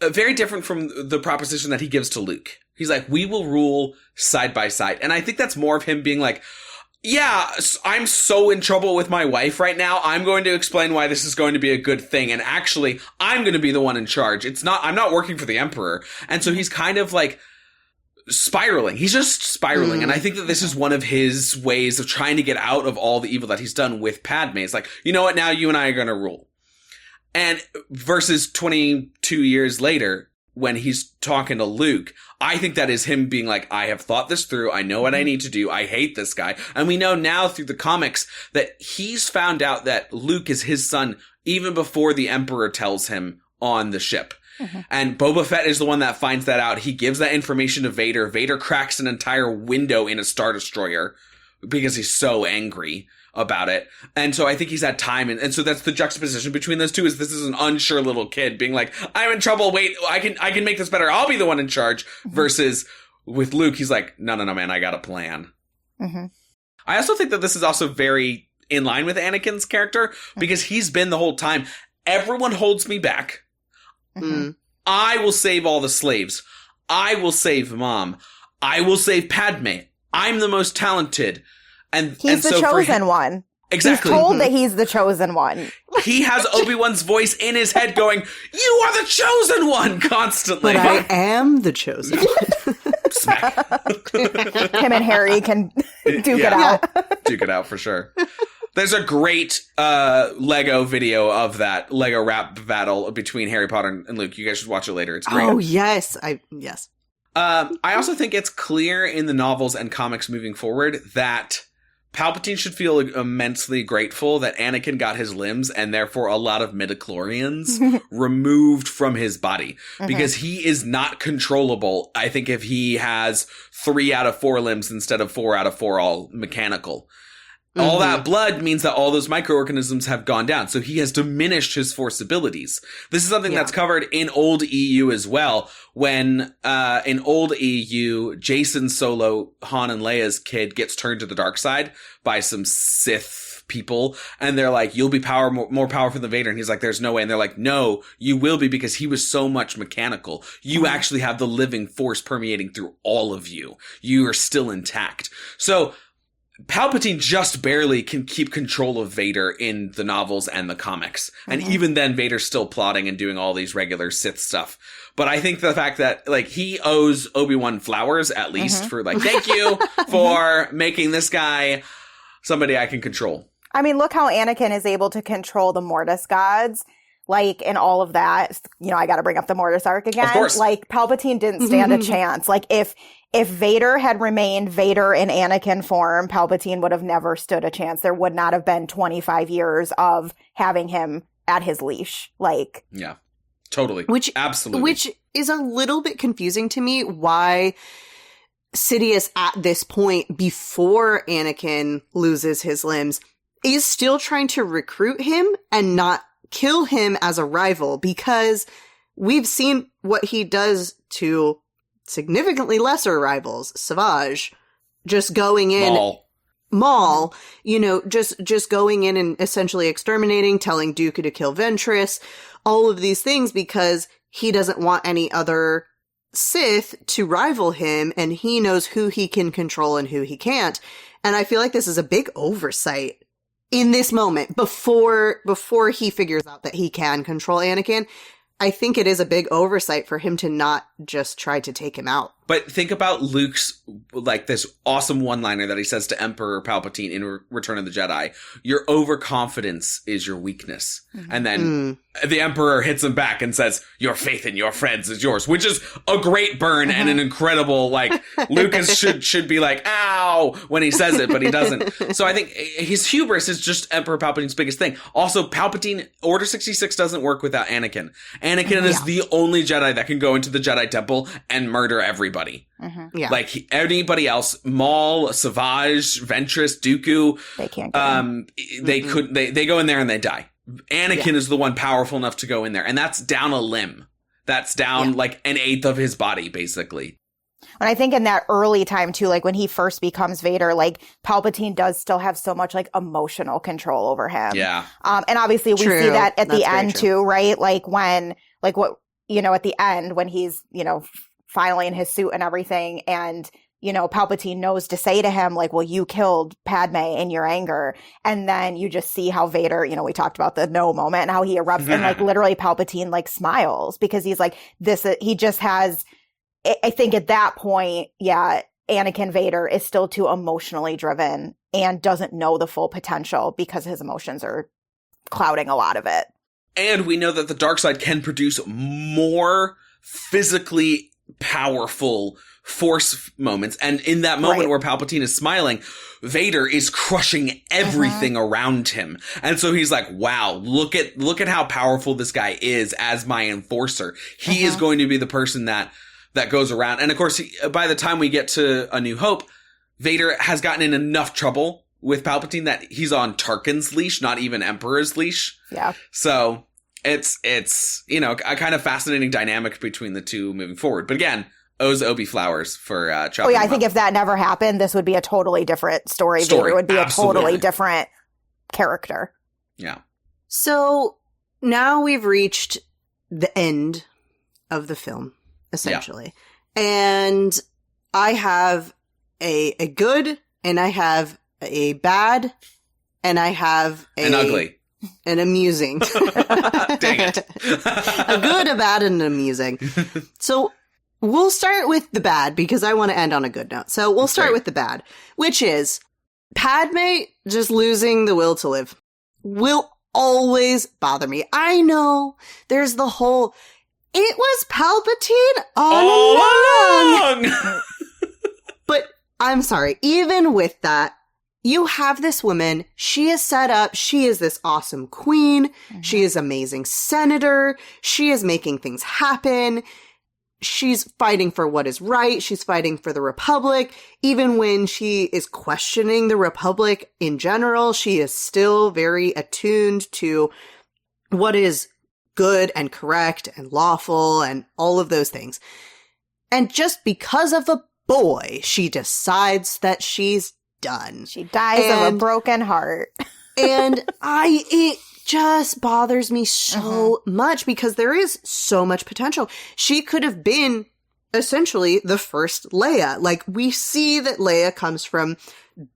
very different from the proposition that he gives to Luke. He's like, we will rule side by side. And I think that's more of him being like, yeah, I'm so in trouble with my wife right now. I'm going to explain why this is going to be a good thing. And actually, I'm going to be the one in charge. I'm not working for the Emperor. And so he's kind of like spiraling. He's just spiraling. And I think that this is one of his ways of trying to get out of all the evil that he's done with Padmé. It's like, you know what? Now you and I are going to rule. And versus 22 years later, when he's talking to Luke, I think that is him being like, I have thought this through. I know what I need to do. I hate this guy. And we know now through the comics that he's found out that Luke is his son even before the Emperor tells him on the ship. And Boba Fett is the one that finds that out. He gives that information to Vader. Vader cracks an entire window in a Star Destroyer because he's so angry about it. And so I think he's had time. And so that's the juxtaposition between those two, is this is an unsure little kid being like, I'm in trouble. Wait, I can make this better. I'll be the one in charge. Versus with Luke, he's like, no, man, I got a plan. Mm-hmm. I also think that this is also very in line with Anakin's character, because he's been the whole time, everyone holds me back. Mm-hmm. I will save all the slaves. I will save Mom. I will save Padme. I'm the most talented. And he's the chosen one. Exactly. He's told that he's the chosen one. He has Obi-Wan's voice in his head going, you are the chosen one, constantly. But I am the chosen one. Smack. Him and Harry can duke it out. Duke it out for sure. There's a great Lego video of that Lego rap battle between Harry Potter and Luke. You guys should watch it later. It's great. Oh, yes. Yes. I also think it's clear in the novels and comics moving forward that Palpatine should feel immensely grateful that Anakin got his limbs and therefore a lot of midichlorians removed from his body, because he is not controllable. I think if he has 3 out of 4 limbs instead of 4 out of 4 all mechanical. All that blood means that all those microorganisms have gone down. So he has diminished his force abilities. This is something that's covered in old EU as well. When, in old EU, Jason Solo, Han and Leia's kid, gets turned to the dark side by some Sith people. And they're like, you'll be more powerful than Vader. And he's like, there's no way. And they're like, no, you will be, because he was so much mechanical. You actually have the living force permeating through all of you. You are still intact. So, Palpatine just barely can keep control of Vader in the novels and the comics. And even then, Vader's still plotting and doing all these regular Sith stuff. But I think the fact that, like, he owes Obi-Wan flowers, at least, for, like, thank you for making this guy somebody I can control. I mean, look how Anakin is able to control the Mortis gods. Like, in all of that, you know, I got to bring up the Mortis arc again. Of course. Like, Palpatine didn't stand a chance. Like, if Vader had remained Vader in Anakin form, Palpatine would have never stood a chance. There would not have been 25 years of having him at his leash. Like, yeah, totally. Absolutely. Which is a little bit confusing to me, why Sidious at this point, before Anakin loses his limbs, is still trying to recruit him and not kill him as a rival, because we've seen what he does to significantly lesser rivals. Savage, just going in, Maul, you know, just going in and essentially exterminating, telling Dooku to kill Ventress, all of these things, because he doesn't want any other Sith to rival him, and he knows who he can control and who he can't. And I feel like this is a big oversight in this moment, before he figures out that he can control Anakin. I think it is a big oversight for him to not just try to take him out. But think about Luke's, like, this awesome one-liner that he says to Emperor Palpatine in Return of the Jedi. Your overconfidence is your weakness. And then the Emperor hits him back and says, your faith in your friends is yours, which is a great burn and an incredible, like, Lucas should be like, ow, when he says it, but he doesn't. So I think his hubris is just Emperor Palpatine's biggest thing. Also, Palpatine, Order 66 doesn't work without Anakin. Anakin is the only Jedi that can go into the Jedi Temple and murder everybody. Yeah. Like, anybody else, Maul, Savage, Ventress, Dooku, they can't get they go in there and they die. Anakin is the one powerful enough to go in there, and that's down a limb. That's down like an eighth of his body, basically. And I think in that early time too, like when he first becomes Vader, like Palpatine does still have so much like emotional control over him. Yeah. And obviously we see that at the end too, right? Like when, like what, you know, at the end when he's, you know, finally in his suit and everything, and you know, Palpatine knows to say to him, like, well, you killed Padme in your anger. And then you just see how Vader, you know, we talked about the no moment and how he erupts and like literally Palpatine like smiles because he's like, he just has, I think at that point, Anakin Vader is still too emotionally driven and doesn't know the full potential because his emotions are clouding a lot of it. And we know that the dark side can produce more physically powerful force moments. And in that moment where Palpatine is smiling, Vader is crushing everything around him. And so he's like, wow, look at how powerful this guy is as my enforcer. He is going to be the person that goes around. And of course, by the time we get to A New Hope, Vader has gotten in enough trouble with Palpatine that he's on Tarkin's leash, not even Emperor's leash. Yeah. So it's a kind of fascinating dynamic between the two moving forward. But again, owes Obi flowers for chopping. Oh yeah, I think if that never happened, this would be a totally different story. Vader would be absolutely. A totally different character. Yeah. So now we've reached the end of the film, essentially. Yeah. And I have a good, and I have a bad, and I have an ugly. An amusing. Dang it. A good, a bad, and an amusing. So we'll start with the bad because I want to end on a good note. So we'll start with the bad, which is Padme just losing the will to live will always bother me. I know there's the whole, it was Palpatine all along. But I'm sorry, even with that, you have this woman, she is set up, she is this awesome queen, she is amazing senator, she is making things happen, she's fighting for what is right, she's fighting for the Republic, even when she is questioning the Republic in general, she is still very attuned to what is good and correct and lawful and all of those things. And just because of a boy, she decides that she's done. She dies of a broken heart. And it just bothers me so much because there is so much potential. She could have been essentially the first Leia. Like, we see that Leia comes from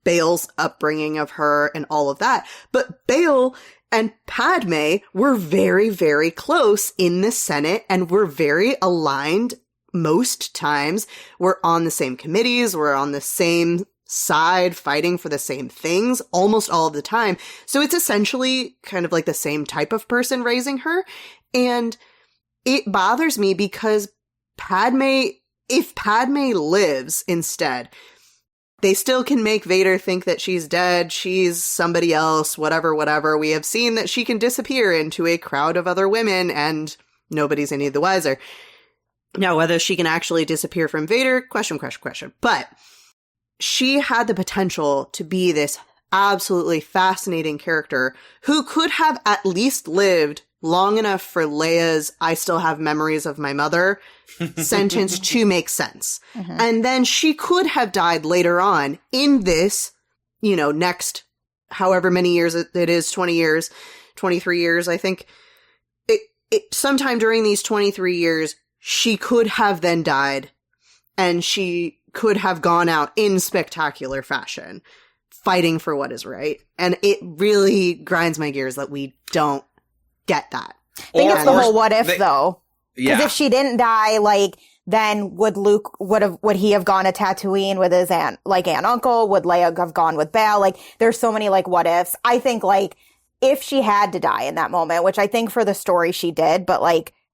Bail's upbringing of her and all of that. But Bail and Padme were very, very close in the Senate and were very aligned most times. We're on the same committees. We're on the same side fighting for the same things almost all of the time. So it's essentially kind of like the same type of person raising her. And it bothers me because if Padme lives instead, they still can make Vader think that she's dead, she's somebody else, whatever. We have seen that she can disappear into a crowd of other women and nobody's any the wiser. Now, whether she can actually disappear from Vader, question. But she had the potential to be this absolutely fascinating character who could have at least lived long enough for Leia's "I still have memories of my mother" sentence to make sense. And then she could have died later on in this, next however many years it is, 20 years, 23 years, I think. Sometime during these 23 years, she could have then died, and she could have gone out in spectacular fashion, fighting for what is right. And it really grinds my gears that we don't get that. I think it's the whole what if, though. Because if she didn't die, then would he have gone to Tatooine with his aunt uncle? Would Leia have gone with Bail? There's so many, what ifs. I think, if she had to die in that moment, which I think for the story she did, but,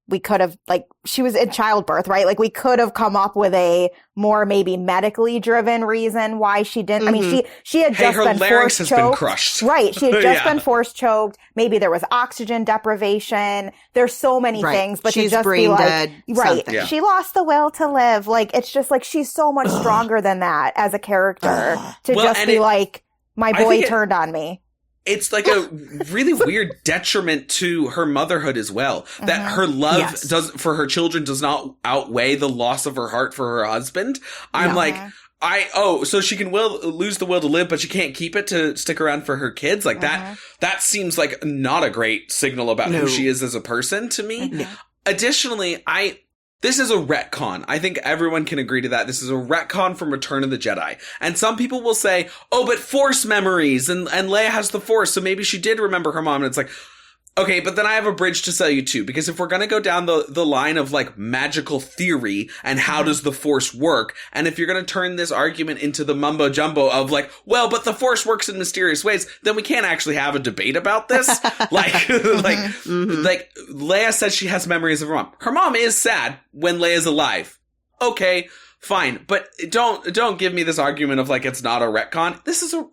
we could have, she was in childbirth, right? We could have come up with a more maybe medically driven reason why she didn't. I mean, she had just been force choked. Been crushed. Right. She had just been force choked. Maybe there was oxygen deprivation. There's so many things, but she's to just brain be dead, right. Yeah. She lost the will to live. It's just she's so much stronger than that as a character my boy turned on me. It's a really weird detriment to her motherhood as well. That her love for her children does not outweigh the loss of her heart for her husband. I'm so she can lose the will to live, but she can't keep it to stick around for her kids. That seems not a great signal about who she is as a person to me. Additionally, this is a retcon. I think everyone can agree to that. This is a retcon from Return of the Jedi. And some people will say, oh, but Force memories, and Leia has the Force, so maybe she did remember her mom. And it's okay, but then I have a bridge to sell you too, because if we're going to go down the line of magical theory and how does the Force work, and if you're going to turn this argument into the mumbo jumbo of but the Force works in mysterious ways, then we can't actually have a debate about this. Leia says she has memories of her mom. Her mom is sad when Leia's alive. Okay, fine, but don't give me this argument of it's not a retcon. This is a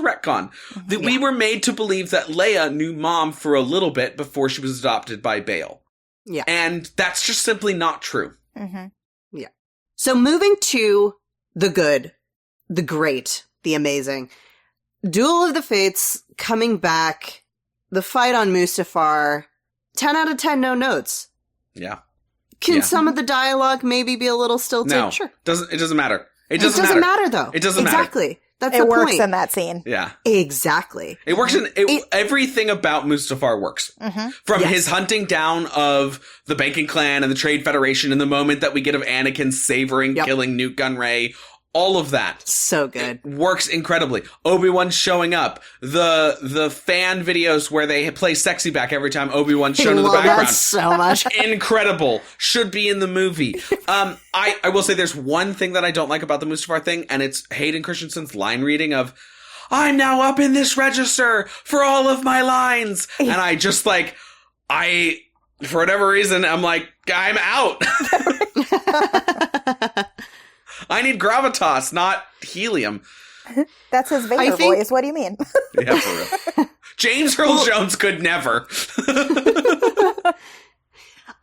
retcon. We were made to believe that Leia knew mom for a little bit before she was adopted by Bail. Yeah, and that's just simply not true. Yeah. So moving to the good, the great, the amazing. Duel of the Fates coming back, the fight on Mustafar, 10 out of 10, no notes. Yeah. Can some of the dialogue maybe be a little stilted? No, sure. It doesn't matter. It doesn't matter though. It doesn't matter. Exactly. That's it the works point. in that scene. Yeah. Exactly. It works in everything about Mustafar works. Mm-hmm. From his hunting down of the Banking Clan and the Trade Federation, and the moment that we get of Anakin savoring killing Nute Gunray, all of that. So good. It works incredibly. Obi-Wan showing up. The fan videos where they play Sexy Back every time Obi-Wan's shown in the background. That so much. Incredible. Should be in the movie. I will say there's one thing that I don't like about the Mustafar thing, and it's Hayden Christensen's line reading of, I'm now up in this register for all of my lines. And I just for whatever reason, I'm like, I'm out. I need gravitas, not helium. That's his Vader voice. What do you mean? Yeah, for real. James Earl Jones could never.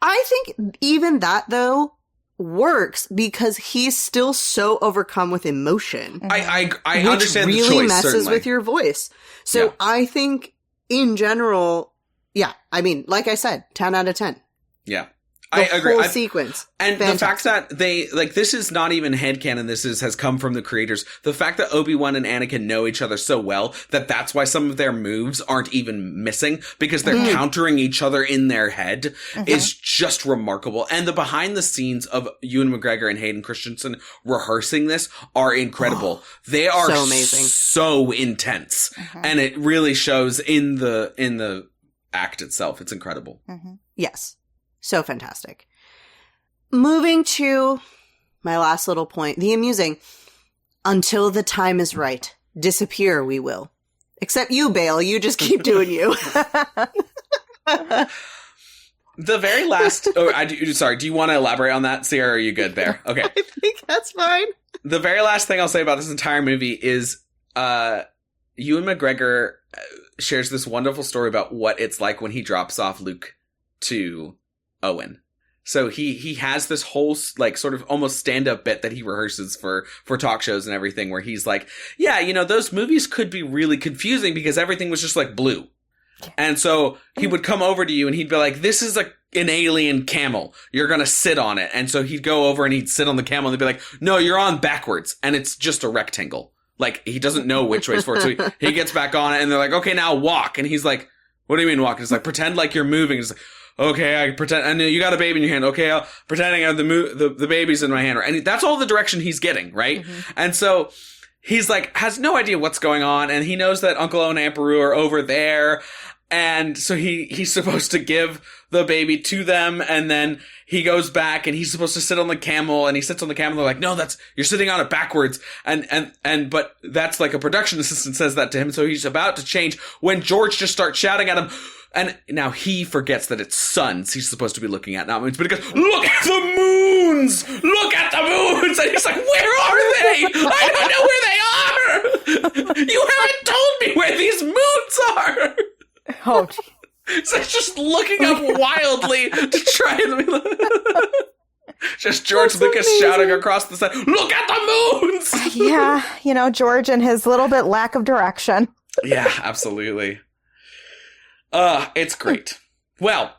I think even that, though, works because he's still so overcome with emotion. I which understand really the choice, messes certainly. with your voice. So I think, in general, I mean, like I said, 10 out of 10. Yeah. The I agree. whole sequence. And Fantastic. the fact that they, this is not even headcanon, has come from the creators. The fact that Obi-Wan and Anakin know each other so well, that's why some of their moves aren't even missing, because they're countering each other in their head, is just remarkable. And the behind the scenes of Ewan McGregor and Hayden Christensen rehearsing this are incredible. They are so amazing. So intense. And it really shows in the act itself. It's incredible. Yes. So fantastic. Moving to my last little point. The amusing. Until the time is right. Disappear we will. Except you, Bale. You just keep doing you. The very last... sorry, do you want to elaborate on that, Sierra, or are you good there? Okay. I think that's fine. The very last thing I'll say about this entire movie is Ewan McGregor shares this wonderful story about what it's like when he drops off Luke to Owen. So he has this whole sort of almost stand-up bit that he rehearses for talk shows and everything, where he's like, yeah, those movies could be really confusing because everything was just blue. And so he would come over to you and he'd be like, this is an alien camel. You're going to sit on it. And so he'd go over and he'd sit on the camel and they'd be like, no, you're on backwards. And it's just a rectangle. He doesn't know which way's forward. So he gets back on it and they're like, okay, now walk. And he's like, what do you mean walk? And it's like, pretend like you're moving. It's like, okay, I pretend, and you got a baby in your hand. Okay, I'll pretending I have the baby's in my hand. And that's all the direction he's getting, right? And so he's has no idea what's going on, and he knows that Uncle Owen and Aunt Beru are over there. And so he's supposed to give the baby to them, and then he goes back and he's supposed to sit on the camel, and he sits on the camel. They're like, no, you're sitting on it backwards. But that's a production assistant says that to him. So he's about to change when George just starts shouting at him. And now he forgets that it's suns he's supposed to be looking at, not moons. But he goes, look at the moons! Look at the moons! And he's like, where are they? I don't know where they are! You haven't told me where these moons are! Oh, So he's just looking up wildly to try and... Just George Lucas shouting across the sun, look at the moons! Yeah, George and his little bit lack of direction. Yeah, absolutely. It's great. Well,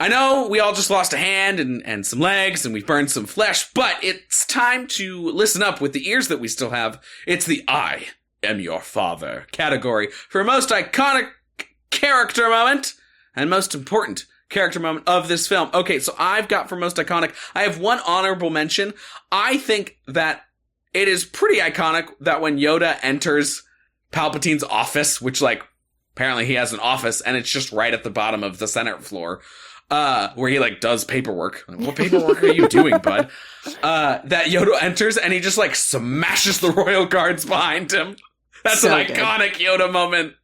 I know we all just lost a hand and some legs and we've burned some flesh, but it's time to listen up with the ears that we still have. It's the I am your father category for most iconic character moment and most important character moment of this film. Okay, so I've got for most iconic, I have one honorable mention. I think that it is pretty iconic that when Yoda enters Palpatine's office, which apparently he has an office, and it's just right at the bottom of the Senate floor, where he does paperwork. What paperwork are you doing, bud? That Yoda enters and he just smashes the royal guards behind him. That's so an iconic Yoda moment.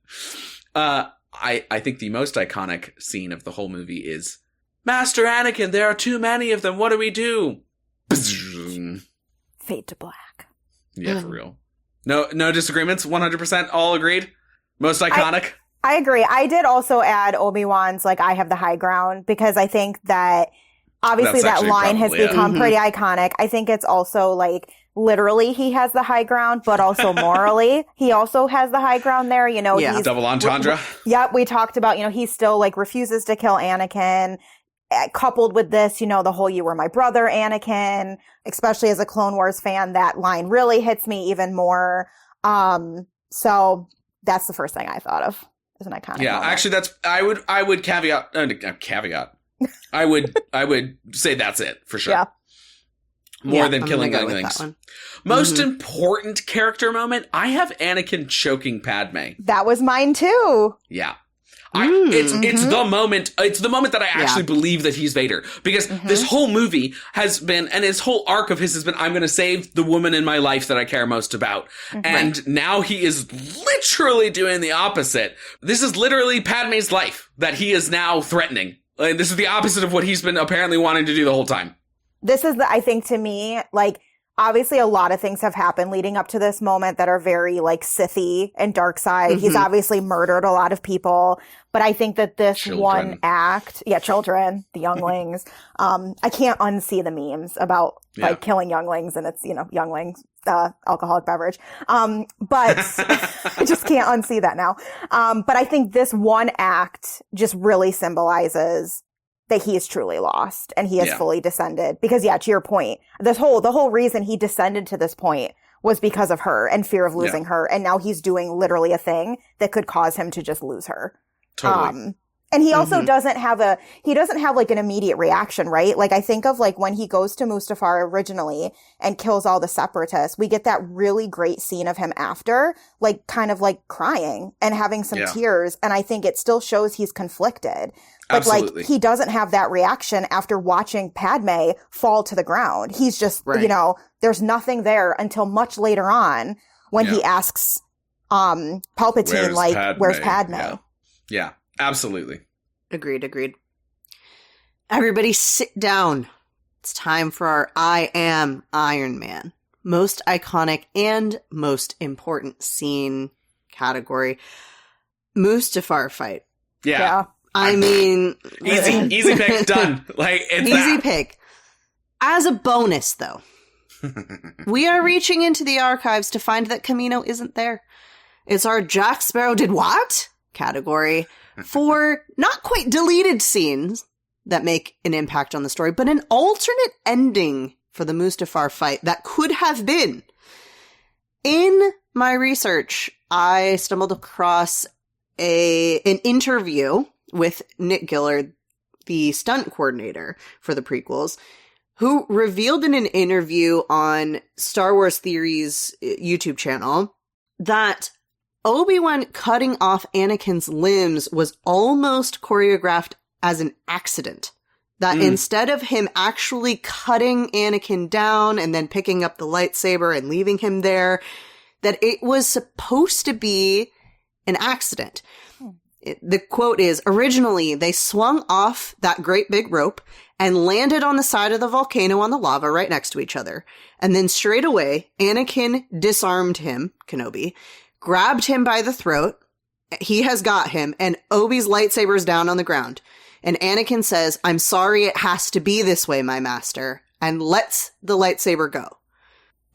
I think the most iconic scene of the whole movie is, Master Anakin, there are too many of them. What do we do? Fade to black. Yeah, for real. No disagreements. 100% all agreed. Most iconic. I agree. I did also add Obi-Wan's I have the high ground, because I think that obviously That's that line has actually become pretty iconic. I think it's also like literally he has the high ground, but also morally he also has the high ground there. You know, he's double entendre. Yep, we talked about, you know, he still like refuses to kill Anakin. Coupled with this, you know, the whole "you were my brother," Anakin, especially as a Clone Wars fan, that line really hits me even more. So that's the first thing I thought of as an iconic moment. Actually, that's I would caveat. I would say that's it for sure. Yeah. More than killing go with younglings. that one. Most important character moment. I have Anakin choking Padmé. That was mine too. Yeah. It's the moment. It's the moment that I actually believe that he's Vader, because this whole movie has been, and his whole arc of his has been, I'm going to save the woman in my life that I care most about. And now he is literally doing the opposite. This is literally Padmé's life that he is now threatening. Like, this is the opposite of what he's been apparently wanting to do the whole time. This is I think to me, like, obviously a lot of things have happened leading up to this moment that are very like Sith-y and dark side. He's obviously murdered a lot of people, but I think that this one act, children, the younglings, I can't unsee the memes about like killing younglings, and it's, you know, younglings, alcoholic beverage. But I just can't unsee that now. But I think this one act just really symbolizes that he is truly lost and he has fully descended. Because to your point, the whole reason he descended to this point was because of her and fear of losing her. And now he's doing literally a thing that could cause him to just lose her. Totally. And he also doesn't have like an immediate reaction, right? Like, I think of like when he goes to Mustafar originally and kills all the separatists, we get that really great scene of him after, like kind of like crying and having some tears. And I think it still shows he's conflicted. But like, he doesn't have that reaction after watching Padmé fall to the ground. He's just, you know, there's nothing there until much later on when he asks, Palpatine, where's Padmé? Yeah, absolutely. Agreed. Everybody sit down. It's time for our I Am Iron Man. Most iconic and most important scene category. Mustafar fight. Yeah. I mean, easy pick, done. Like, it's easy pick. As a bonus, though, we are reaching into the archives to find that Kamino isn't there. It's our Jack Sparrow did what category for not quite deleted scenes that make an impact on the story, but an alternate ending for the Mustafar fight that could have been. In my research, I stumbled across an interview with Nick Gillard, the stunt coordinator for the prequels, who revealed in an interview on Star Wars Theory's YouTube channel that Obi-Wan cutting off Anakin's limbs was almost choreographed as an accident. That instead of him actually cutting Anakin down and then picking up the lightsaber and leaving him there, that it was supposed to be an accident. The quote is, originally, they swung off that great big rope and landed on the side of the volcano on the lava right next to each other. And then straight away, Anakin disarmed him, Kenobi, grabbed him by the throat. He has got him, and Obi's lightsaber's down on the ground. And Anakin says, I'm sorry it has to be this way, my master, and lets the lightsaber go.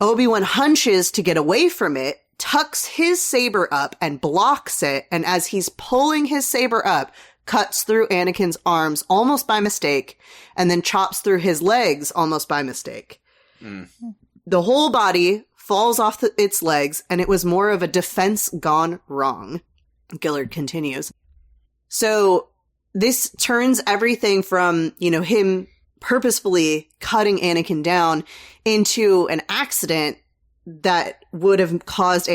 Obi-Wan hunches to get away from it, tucks his saber up and blocks it, and as he's pulling his saber up, cuts through Anakin's arms almost by mistake, and then chops through his legs almost by mistake. The whole body falls off its legs, and it was more of a defense gone wrong. Gillard continues. So this turns everything from, him purposefully cutting Anakin down into an accident that would have caused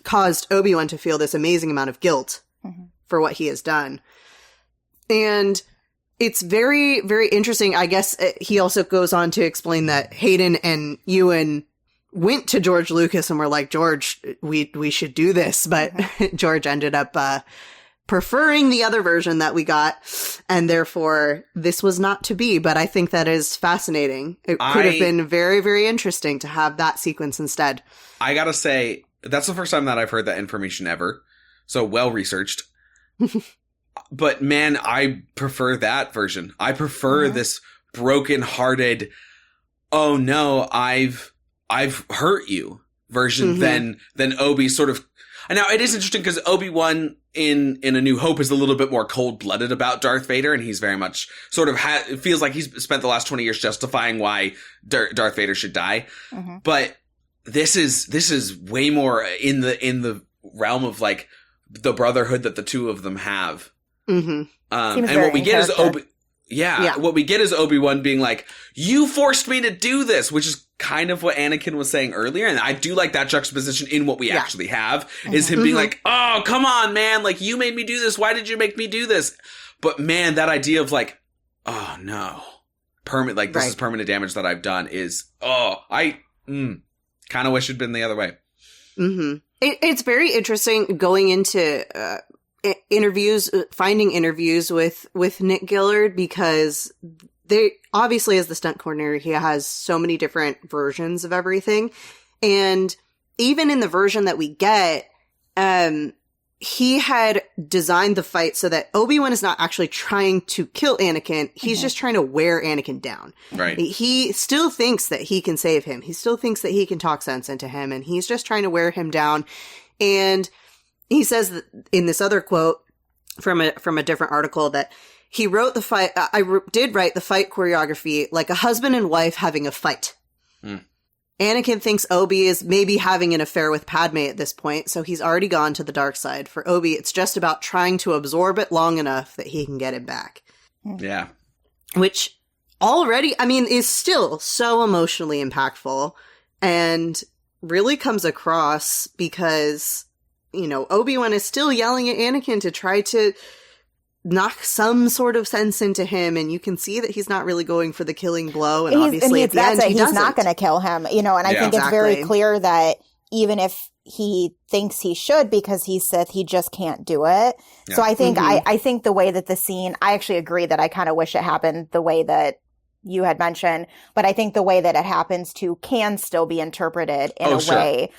caused Obi-Wan to feel this amazing amount of guilt for what he has done. And it's very, very interesting. I guess he also goes on to explain that Hayden and Ewan went to George Lucas and were like, George, we should do this. But George ended up preferring the other version that we got, and therefore this was not to be. But I think that is fascinating. It could have been very, very interesting to have that sequence instead. I gotta say, that's the first time that I've heard that information ever. So well researched. But man, I prefer that version. I prefer this broken-hearted, oh no, I've hurt you version than Obi sort of. And now it is interesting because Obi-Wan in A New Hope is a little bit more cold-blooded about Darth Vader, and he's very much sort of it feels like he's spent the last 20 years justifying why Darth Vader should die. But this is way more in the realm of like the brotherhood that the two of them have. And what we get is what we get is Obi-Wan being like, you forced me to do this, which is kind of what Anakin was saying earlier. And I do like that juxtaposition in what we actually have is him being like, oh, come on, man. Like, you made me do this. Why did you make me do this? But man, that idea of like, oh no, this is permanent damage that I've done is, I kind of wish it'd been the other way. It's very interesting going into, finding interviews with Nick Gillard, because they obviously, as the stunt coordinator, he has so many different versions of everything. And even in the version that we get, he had designed the fight so that Obi-Wan is not actually trying to kill Anakin. He's just trying to wear Anakin down. Right. He still thinks that he can save him. He still thinks that he can talk sense into him, and he's just trying to wear him down. And he says that in this other quote from a different article that he wrote the fight. Did write the fight choreography like a husband and wife having a fight. Anakin thinks Obi is maybe having an affair with Padmé at this point, so he's already gone to the dark side. For Obi, it's just about trying to absorb it long enough that he can get it back. Yeah. Which already, I mean, is still so emotionally impactful and really comes across because, you know, Obi-Wan is still yelling at Anakin to try to knock some sort of sense into him, and you can see that he's not really going for the killing blow, and obviously at the end he's not going to kill him, you know, and I think it's very clear that even if he thinks he should because he's Sith, he just can't do it. So I think I think the way that the scene, I actually agree that I kind of wish it happened the way that you had mentioned, but I think the way that it happens too can still be interpreted in a way.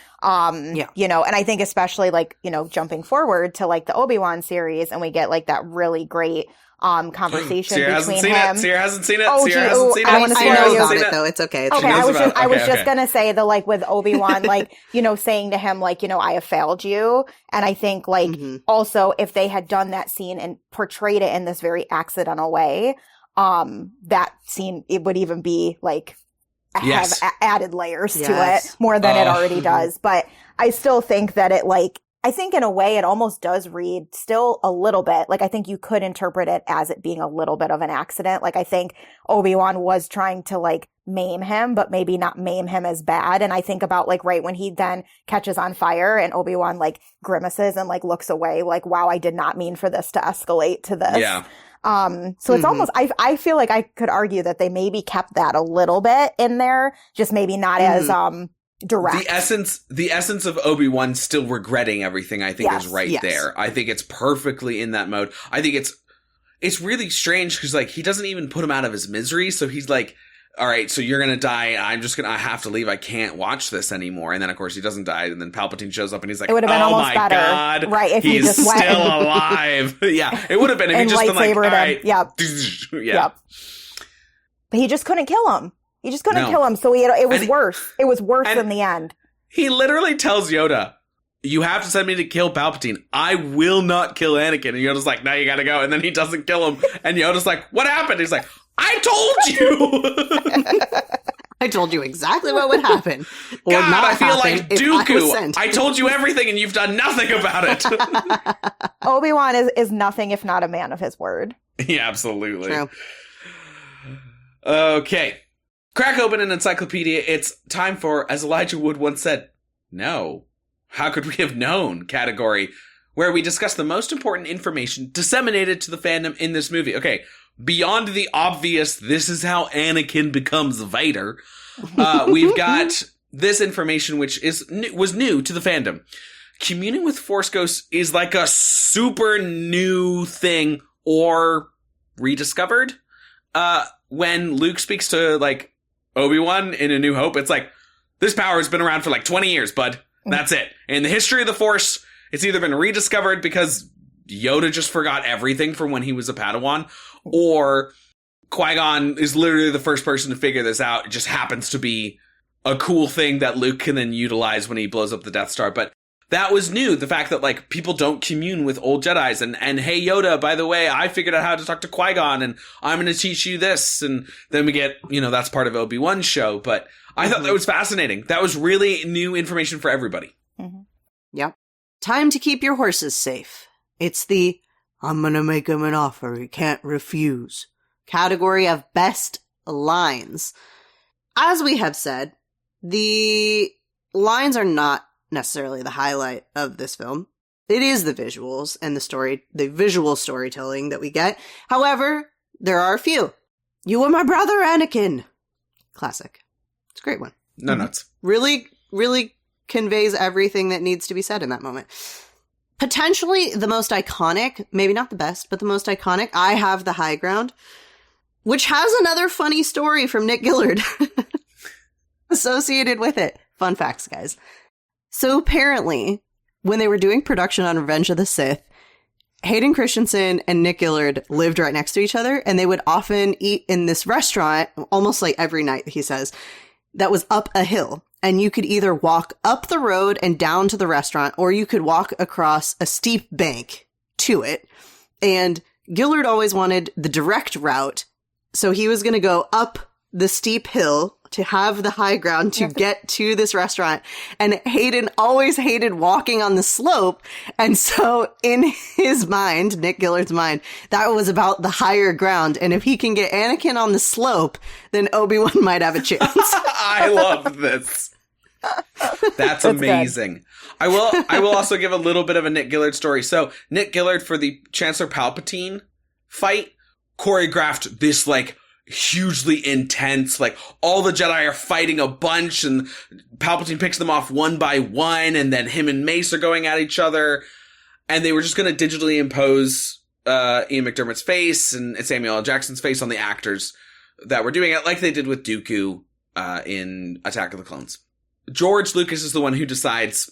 You know, and I think especially like, you know, jumping forward to like the Obi-Wan series, and we get like that really great conversation between him. Sierra hasn't seen it. Oh, Sierra hasn't seen it. I want to spoil you. About it though. It's okay. Okay, I was just gonna say that like with Obi-Wan, like, you know, saying to him like, you know, I have failed you, and I think like also if they had done that scene and portrayed it in this very accidental way, that scene, it would even be like have added layers to it more than it already does. But I still think that it like, I think in a way it almost does read still a little bit like, I think you could interpret it as it being a little bit of an accident. Like I think Obi-Wan was trying to like maim him, but maybe not maim him as bad. And I think about like right when he then catches on fire and Obi-Wan like grimaces and like looks away like, wow, I did not mean for this to escalate to this. Yeah. So it's almost, I feel like I could argue that they maybe kept that a little bit in there, just maybe not as, direct. The essence of Obi-Wan still regretting everything, I think is right there. I think it's perfectly in that mode. I think it's really strange because like he doesn't even put him out of his misery. So he's like, all right, so you're going to die. I have to leave. I can't watch this anymore. And then of course he doesn't die. And then Palpatine shows up and he's like, it would have been almost better. God, right? If he's just still alive. Yeah, it would have been if he just been like, all right. Yep. But he just couldn't kill him. He just couldn't kill him. So it was worse. It was worse in the end. He literally tells Yoda, you have to send me to kill Palpatine. I will not kill Anakin. And Yoda's like, no, you gotta go. And then he doesn't kill him. And Yoda's like, what happened? He's like, I told you. I told you exactly what would happen. God, I feel like Dooku. I told you everything and you've done nothing about it. Obi-Wan is nothing if not a man of his word. Yeah, absolutely. True. Okay. Crack open an encyclopedia. It's time for, as Elijah Wood once said, no. How could we have known category, where we discuss the most important information disseminated to the fandom in this movie. Okay, beyond the obvious, this is how Anakin becomes Vader. We've got this information which was new to the fandom. Communing with Force Ghosts is like a super new thing, or rediscovered. When Luke speaks to like Obi-Wan in A New Hope, it's like, this power has been around for like 20 years, bud. That's it. In the history of the Force, it's either been rediscovered because Yoda just forgot everything from when he was a Padawan, or Qui-Gon is literally the first person to figure this out. It just happens to be a cool thing that Luke can then utilize when he blows up the Death Star. But that was new. The fact that, like, people don't commune with old Jedis. And hey, Yoda, by the way, I figured out how to talk to Qui-Gon, and I'm going to teach you this. And then we get, that's part of Obi-Wan's show. But I thought that was fascinating. That was really new information for everybody. Mm-hmm. Yep. Time to keep your horses safe. It's the I'm going to make him an offer he can't refuse category of best lines. As we have said, the lines are not necessarily the highlight of this film. It is the visuals and the visual storytelling that we get. However, there are a few. You were my brother, Anakin. Classic. It's a great one. No nuts. Really, really conveys everything that needs to be said in that moment. Potentially the most iconic, maybe not the best, but the most iconic, I Have the High Ground, which has another funny story from Nick Gillard associated with it. Fun facts, guys. So apparently, when they were doing production on Revenge of the Sith, Hayden Christensen and Nick Gillard lived right next to each other, and they would often eat in this restaurant, almost like every night, he says, that was up a hill. And you could either walk up the road and down to the restaurant, or you could walk across a steep bank to it. And Gillard always wanted the direct route, so he was going to go up the steep hill to have the high ground to get to this restaurant. And Hayden always hated walking on the slope. And so in his mind, Nick Gillard's mind, that was about the higher ground. And if he can get Anakin on the slope, then Obi-Wan might have a chance. I love this. That's amazing. Good. I will also give a little bit of a Nick Gillard story. So Nick Gillard, for the Chancellor Palpatine fight, choreographed this, like, hugely intense, like, all the Jedi are fighting a bunch, and Palpatine picks them off one by one, and then him and Mace are going at each other, and they were just going to digitally impose Ian McDermott's face and Samuel L. Jackson's face on the actors that were doing it, like they did with Dooku in Attack of the Clones. George Lucas is the one who decides,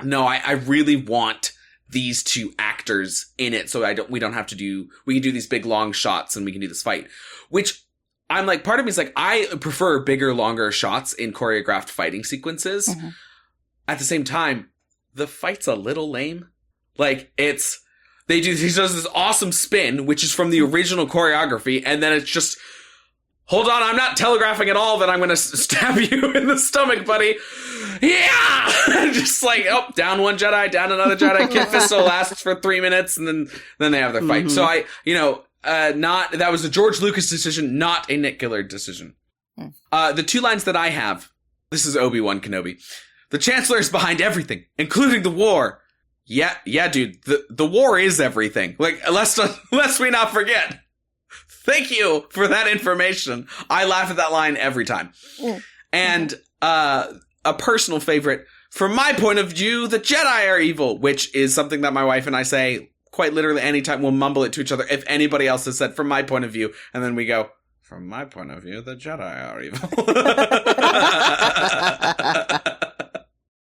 no, I really want these two actors in it, so we don't have to we can do these big long shots and we can do this fight. Which I'm like, part of me is like, I prefer bigger, longer shots in choreographed fighting sequences. Mm-hmm. At the same time, the fight's a little lame. Like, he does this awesome spin, which is from the original choreography, and then it's just, hold on, I'm not telegraphing at all that I'm going to stab you in the stomach, buddy. Yeah! Just like, down one Jedi, down another Jedi. Kit Fisto lasts for 3 minutes, and then they have their fight. Mm-hmm. So that was a George Lucas decision, not a Nick Gillard decision. The two lines that I have, this is Obi-Wan Kenobi. The Chancellor is behind everything, including the war. Yeah, dude, the war is everything. Like, lest we not forget. Thank you for that information. I laugh at that line every time. And a personal favorite, from my point of view, the Jedi are evil, which is something that my wife and I say quite literally anytime. We'll mumble it to each other if anybody else has said, from my point of view, and then we go, from my point of view, the Jedi are evil.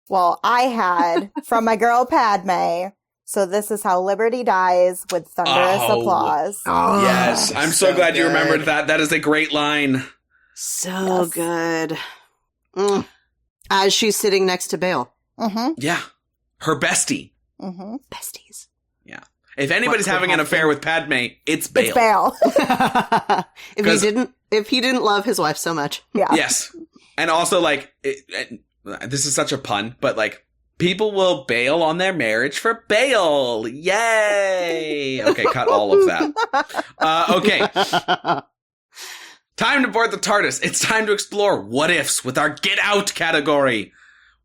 Well, I had, from my girl Padmé, so this is how liberty dies, with thunderous applause. Oh, yes. I'm so glad you remembered that. That is a great line. So good. As she's sitting next to Bail. Mm-hmm. Yeah. Her bestie. Mm-hmm. Besties. Yeah. If anybody's having an affair with Padmé, it's Bail. It's Bail. if he didn't love his wife so much. Yeah. Yes. And also, like, this is such a pun, but, like, people will bail on their marriage for bail. Yay! Okay, cut all of that. Okay. Time to board the TARDIS. It's time to explore what ifs with our Get Out category.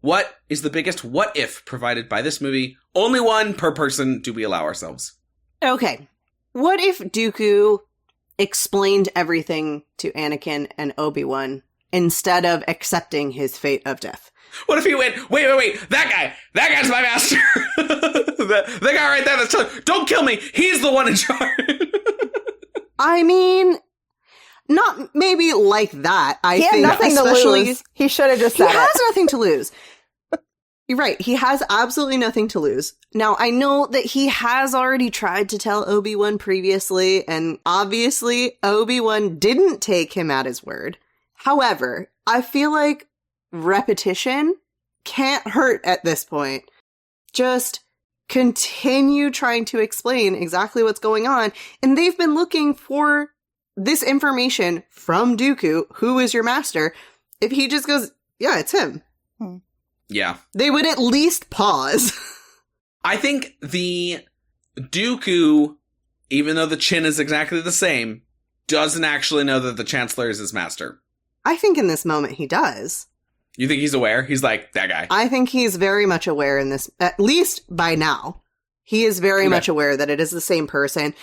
What is the biggest what if provided by this movie? Only one per person do we allow ourselves. Okay. What if Dooku explained everything to Anakin and Obi-Wan instead of accepting his fate of death? What if he went, wait, that guy's my master. the guy right there that's telling, don't kill me, he's the one in charge. I mean, not maybe like that. He had nothing to lose. He should have just said it. He has nothing to lose. You're right. He has absolutely nothing to lose. Now, I know that he has already tried to tell Obi-Wan previously, and obviously Obi-Wan didn't take him at his word. However, I feel like repetition can't hurt at this point. Just continue trying to explain exactly what's going on, and they've been looking for this information from Dooku, who is your master. If he just goes, yeah, it's him. Yeah. They would at least pause. I think the Dooku, even though the chin is exactly the same, doesn't actually know that the Chancellor is his master. I think in this moment he does. You think he's aware? He's like, that guy. I think he's very much aware in this, at least by now. He is very much aware that it is the same person.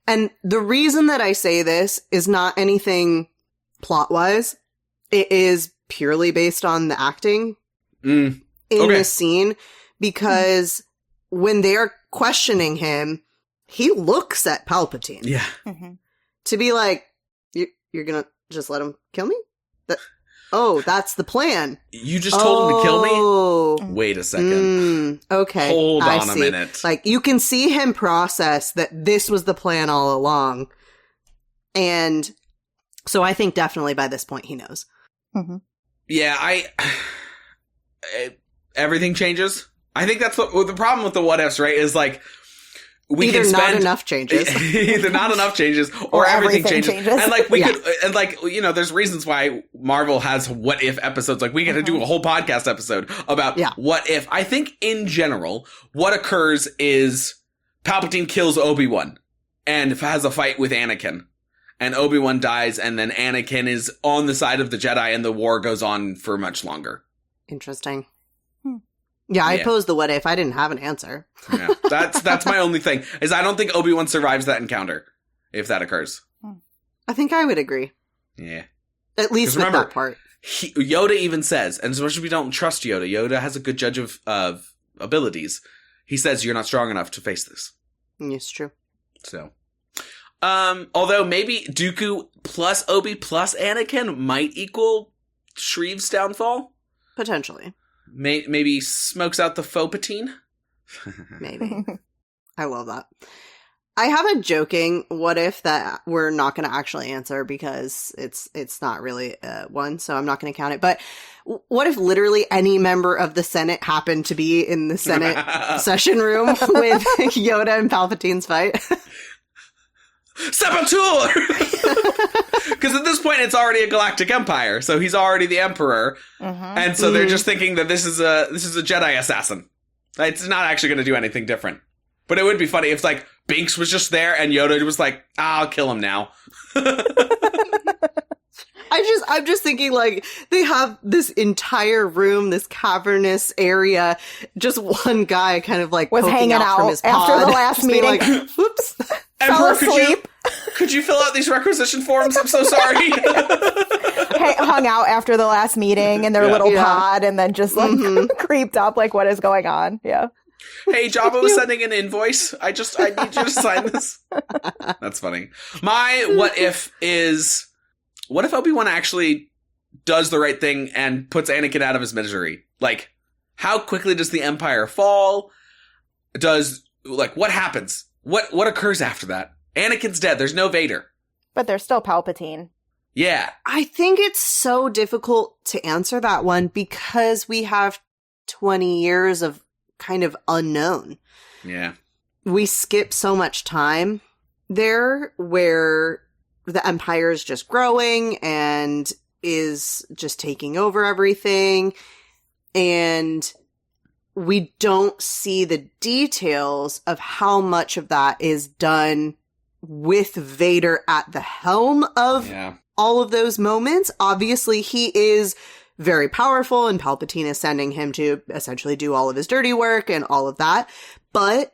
And the reason that I say this is not anything plot-wise. It is purely based on the acting in this scene, because when they're questioning him, he looks at Palpatine. Yeah. To be like, you're gonna just let him kill me? That's the plan. You just told him to kill me? Wait a second. Okay. Hold on a minute. Like, you can see him process that this was the plan all along. And so I think definitely by this point he knows. Yeah, everything changes. I think that's the problem with the what ifs, right? Is like, we either can spend not enough changes, either not enough changes, or everything changes. And like we could, and like, you know, there's reasons why Marvel has what if episodes. Like, we get to do a whole podcast episode about what if. I think in general, what occurs is Palpatine kills Obi-Wan and has a fight with Anakin, and Obi-Wan dies, and then Anakin is on the side of the Jedi, and the war goes on for much longer. Interesting. Yeah, I posed the what if. I didn't have an answer. Yeah, that's my only thing, is I don't think Obi-Wan survives that encounter if that occurs. I think I would agree. Yeah. At least with that part. Yoda even says, and as much as we don't trust Yoda has a good judge of abilities. He says, you're not strong enough to face this. It's true. So, although maybe Dooku plus Obi plus Anakin might equal Shreve's downfall? Potentially. Maybe smokes out the Faux-Patine? Maybe. I love that. I have a joking what if that we're not going to actually answer because it's not really one, so I'm not going to count it. But what if literally any member of the Senate happened to be in the Senate session room with Yoda and Palpatine's fight? Saboteur! Because at this point, it's already a galactic empire, so he's already the emperor, and so they're just thinking that this is a Jedi assassin. It's not actually going to do anything different. But it would be funny if, like, Binks was just there and Yoda was like, I'll kill him now. I'm just thinking, like, they have this entire room, this cavernous area, just one guy kind of like was hanging out from his after pod, the last meeting. like, whoops. Emperor, could you fill out these requisition forms? I'm so sorry. Hung out after the last meeting in their little pod and then just like creeped up like, what is going on? Yeah. Hey, Jabba was sending an invoice. I need you to sign this. That's funny. My what if is, what if Obi-Wan actually does the right thing and puts Anakin out of his misery? Like, how quickly does the Empire fall? What happens? What occurs after that? Anakin's dead. There's no Vader. But there's still Palpatine. Yeah. I think it's so difficult to answer that one because we have 20 years of kind of unknown. Yeah. We skip so much time there where the Empire is just growing and is just taking over everything. And we don't see the details of how much of that is done with Vader at the helm of all of those moments. Obviously, he is very powerful and Palpatine is sending him to essentially do all of his dirty work and all of that. But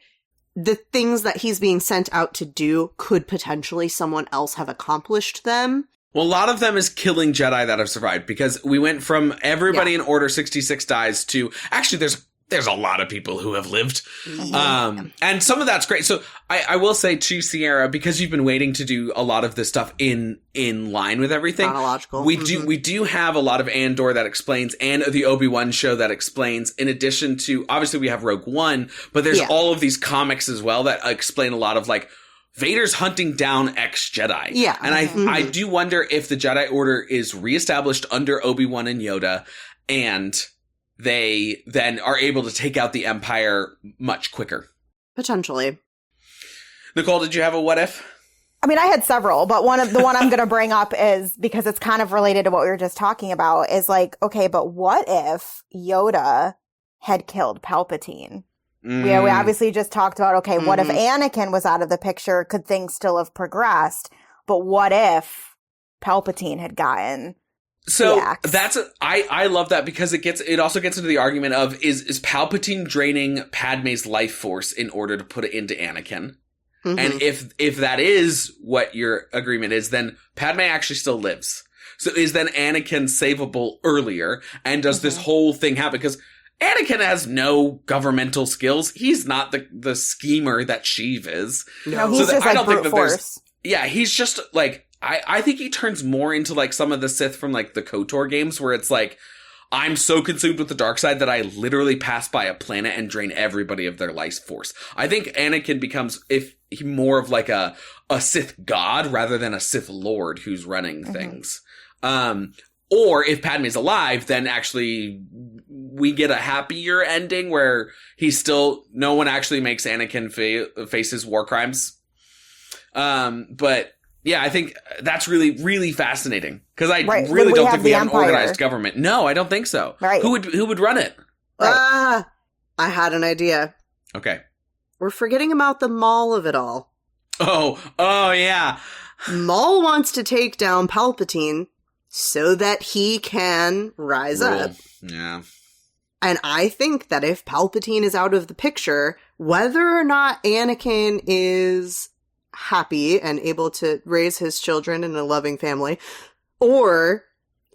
the things that he's being sent out to do, could potentially someone else have accomplished them? Well, a lot of them is killing Jedi that have survived, because we went from everybody in Order 66 dies to, actually, there's there's a lot of people who have lived. And some of that's great. So I will say to Sierra, because you've been waiting to do a lot of this stuff in line with everything. Chronological. We do have a lot of Andor that explains, and the Obi-Wan show that explains, in addition to, obviously we have Rogue One, but there's all of these comics as well that explain a lot of like Vader's hunting down ex-Jedi. Yeah. And I do wonder if the Jedi Order is reestablished under Obi-Wan and Yoda, and they then are able to take out the Empire much quicker. Potentially. Nicole, did you have a what if? I mean, I had several, but the one I'm going to bring up is, because it's kind of related to what we were just talking about, is like, okay, but what if Yoda had killed Palpatine? We obviously just talked about, okay, what if Anakin was out of the picture? Could things still have progressed? But what if Palpatine had gotten So the axe? that's I love that, because it also gets into the argument of is Palpatine draining Padme's life force in order to put it into Anakin? And if that is what your agreement is, then Padme actually still lives. So is then Anakin savable earlier? And does this whole thing happen? Because Anakin has no governmental skills. He's not the schemer that Sheev is. No, he's just like brute force. Yeah, he's just like, I think he turns more into like some of the Sith from like the KOTOR games, where it's like, I'm so consumed with the dark side that I literally pass by a planet and drain everybody of their life force. I think Anakin becomes more of like a Sith god rather than a Sith lord who's running things. Or if Padme's alive, then actually we get a happier ending where no one actually makes Anakin face his war crimes. But yeah, I think that's really, really fascinating, because I really don't think we have an organized government. No, I don't think so. Right. Who would run it? I had an idea. Okay. We're forgetting about the Maul of it all. Oh, yeah. Maul wants to take down Palpatine so that he can rise up. Yeah. And I think that if Palpatine is out of the picture, whether or not Anakin is happy and able to raise his children in a loving family, or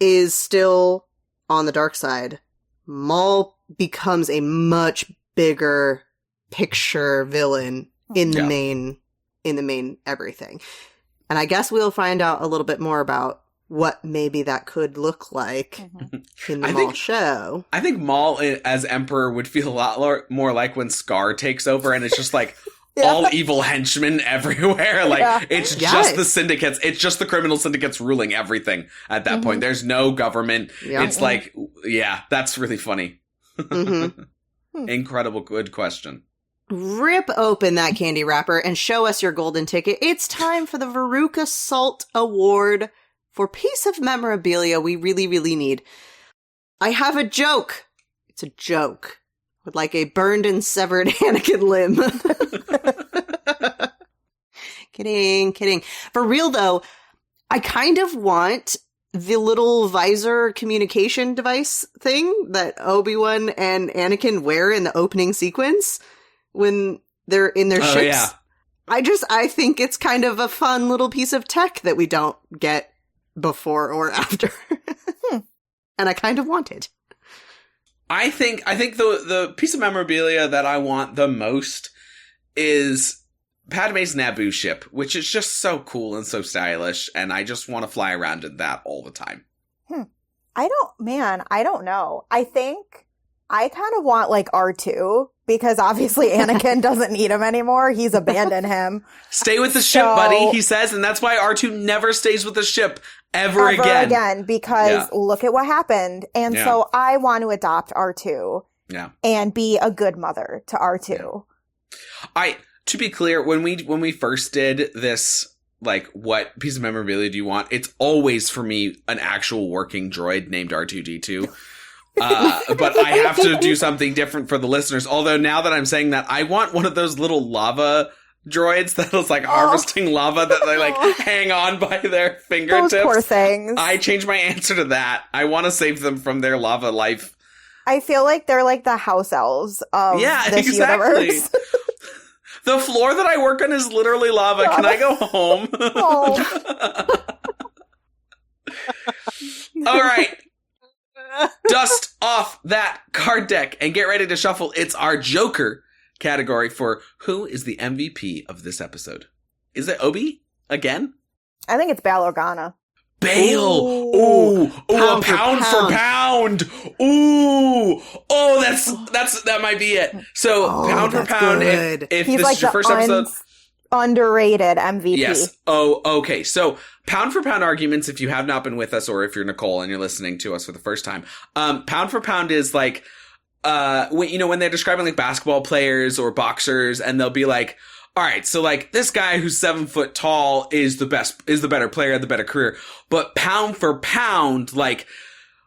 is still on the dark side, Maul becomes a much bigger picture villain in the main everything. And I guess we'll find out a little bit more about what maybe that could look like in the Maul show. I think Maul as Emperor would feel a lot more like when Scar takes over, and it's just like all evil henchmen everywhere. Like it's just the syndicates. It's just the criminal syndicates ruling everything at that point. There's no government. It's like, that's really funny. Incredible. Good question. Rip open that candy wrapper and show us your golden ticket. It's time for the Veruca Salt Award for piece of memorabilia we really, really need. I have a joke. It's a joke. With like a burned and severed Anakin limb. Kidding. For real though, I kind of want the little visor communication device thing that Obi-Wan and Anakin wear in the opening sequence when they're in their ships. Yeah. I think it's kind of a fun little piece of tech that we don't get before or after. And I kind of want it. I think the piece of memorabilia that I want the most is Padme's Naboo ship, which is just so cool and so stylish, and I just want to fly around in that all the time. I don't know. I think I kind of want like R2, because obviously Anakin doesn't need him anymore. He's abandoned him. Stay with the ship, buddy, he says, and that's why R2 never stays with the ship ever again. Because look at what happened. And so I want to adopt R2 and be a good mother to R2. To be clear, when we first did this, like, what piece of memorabilia do you want? It's always, for me, an actual working droid named R2-D2. But I have to do something different for the listeners. Although now that I'm saying that, I want one of those little lava droids that is like harvesting lava that they like hang on by their fingertips. Those poor things. I changed my answer to that. I want to save them from their lava life. I feel like they're like the house elves of this universe. The floor that I work on is literally lava. Can I go home? Oh. All right. dust off that card deck and get ready to shuffle. It's our Joker category for who is the MVP of this episode. Is it Obi again? I think it's Bail Organa. Bail. Ooh, a pound for pound. Ooh. Oh, that might be it. So pound for pound. If he's this like is your first episode, underrated MVP. Yes. Oh, okay. So pound for pound arguments, if you have not been with us or if you're Nicole and you're listening to us for the first time, pound for pound is like, when they're describing like basketball players or boxers and they'll be like, all right, so like this guy who's 7 foot tall is the better player, the better career. But pound for pound, like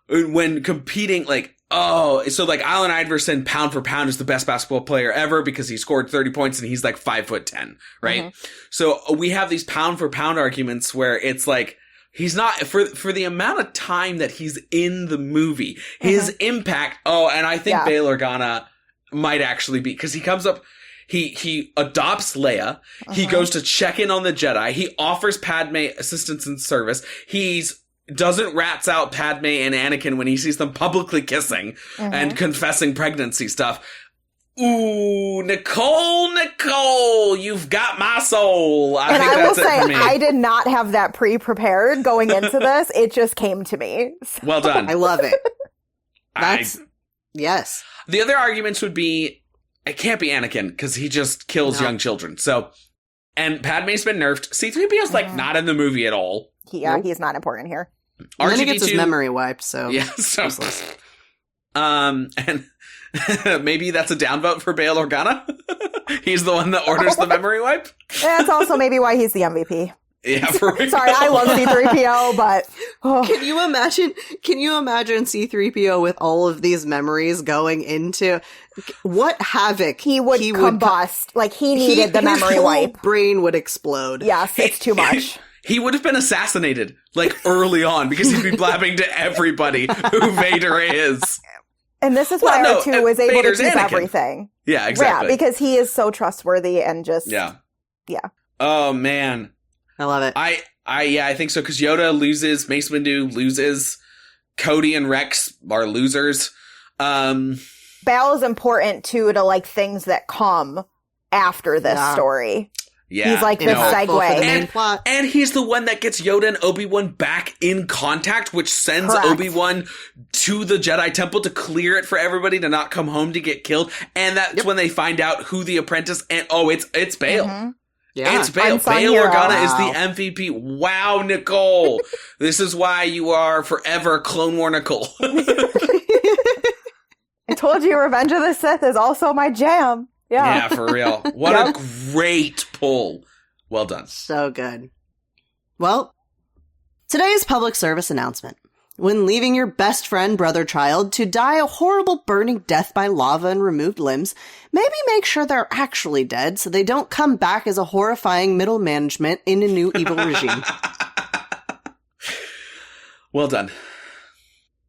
when competing, like, so like Allen Iverson, pound for pound, is the best basketball player ever because he scored 30 points and he's like 5'10", right? Mm-hmm. So we have these pound for pound arguments where it's like, he's not, for the amount of time that he's in the movie, his impact, and I think Bail Organa might actually be, because he comes up, he adopts Leia, he goes to check in on the Jedi, he offers Padmé assistance and service, doesn't rats out Padmé and Anakin when he sees them publicly kissing and confessing pregnancy stuff. Ooh, Nicole, you've got my soul. I think that's it for me. I did not have that pre-prepared going into this. It just came to me. So. Well done. I love it. Yes. The other arguments would be, it can't be Anakin because he just kills young children. So, and Padmé's been nerfed. C-3PO's like not in the movie at all. He's not important here. And then he gets his memory wiped, so yeah. So, and maybe that's a downvote for Bail Organa. He's the one that orders the memory wipe. That's also maybe why he's the MVP. Yeah, for real. Sorry, I love C-3PO, but Can you imagine C-3PO with all of these memories going into what havoc he would combust? Like he needed the memory wipe. His brain would explode. Yes, it's too much. He would have been assassinated like early on because he'd be blabbing to everybody who Vader is. And this is why R2 was able to keep everything. Yeah, exactly. Yeah, because he is so trustworthy and just yeah. Oh man. I love it. I think so, because Yoda loses, Mace Windu loses, Cody and Rex are losers. Bail is important too to like things that come after this story. Yeah. He's like the segue. And he's the one that gets Yoda and Obi-Wan back in contact, which sends Obi-Wan to the Jedi Temple to clear it for everybody to not come home to get killed. And that's when they find out who the apprentice, and it's Bail. Mm-hmm. Yeah. It's Bail. Bail Organa is the MVP. Wow, Nicole. This is why you are forever Clone War Nicole. I told you Revenge of the Sith is also my jam. Yeah, for real. What a great pull. Well done. So good. Well, today's public service announcement. When leaving your best friend, brother, child to die a horrible burning death by lava and removed limbs, maybe make sure they're actually dead so they don't come back as a horrifying middle management in a new evil regime. Well done.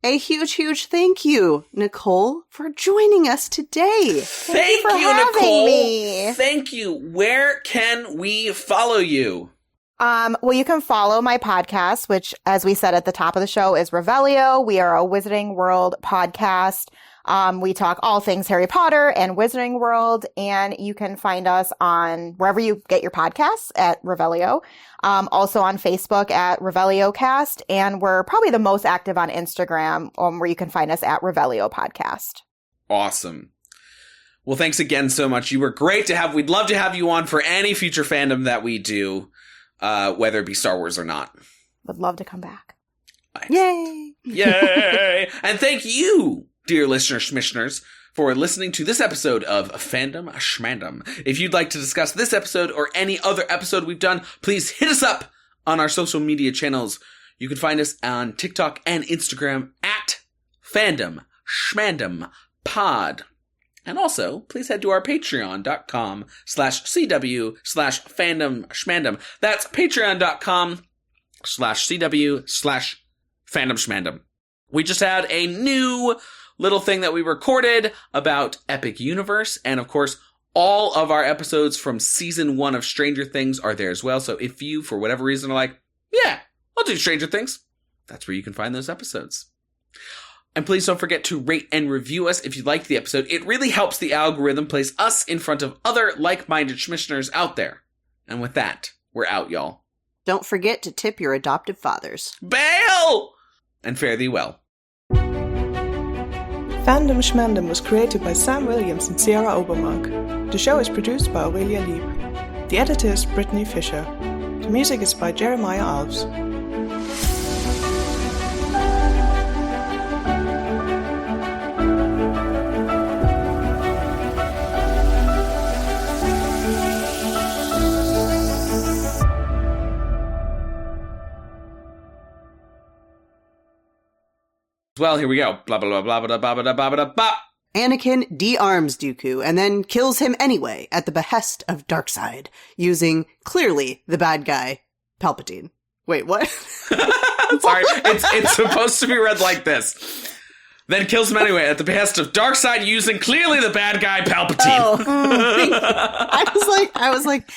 A huge, huge thank you, Nicole, for joining us today. Thank you, for having Nicole. Me. Thank you. Where can we follow you? Well, you can follow my podcast, which, as we said at the top of the show, is Revelio. We are a Wizarding World podcast. We talk all things Harry Potter and Wizarding World, and you can find us on wherever you get your podcasts at Revelio. Also on Facebook at Revelio Cast, and we're probably the most active on Instagram, where you can find us at Revelio Podcast. Awesome. Well, thanks again so much. You were great to have. We'd love to have you on for any future fandom that we do, whether it be Star Wars or not. Would love to come back. Nice. Yay! Yay! And thank you, dear listeners, schmishners, for listening to this episode of Fandom Schmandom. If you'd like to discuss this episode or any other episode we've done, please hit us up on our social media channels. You can find us on TikTok and Instagram at Fandom Schmandom Pod. And also, please head to our patreon.com/CW/Fandom Schmandom. That's patreon.com/CW/Fandom Schmandom. We just had a new little thing that we recorded about Epic Universe, and of course, all of our episodes from season 1 of Stranger Things are there as well. So if you, for whatever reason, are like, yeah, I'll do Stranger Things, that's where you can find those episodes. And please don't forget to rate and review us if you liked the episode. It really helps the algorithm place us in front of other like-minded schmishners out there. And with that, we're out, y'all. Don't forget to tip your adoptive fathers. Bail! And fare thee well. Fandom Schmandom was created by Sam Williams and Sierra Obermark. The show is produced by Aurelia Lieb. The editor is Brittany Fisher. The music is by Jeremiah Alves. Well, here we go. Blah, blah, blah, blah, blah, blah, blah, blah, blah, blah. Anakin de-arms Dooku and then kills him anyway at the behest of Darkseid, using clearly the bad guy, Palpatine. Wait, what? Sorry, it's supposed to be read like this. Then kills him anyway at the behest of Darkseid, using clearly the bad guy, Palpatine. Oh. I was like,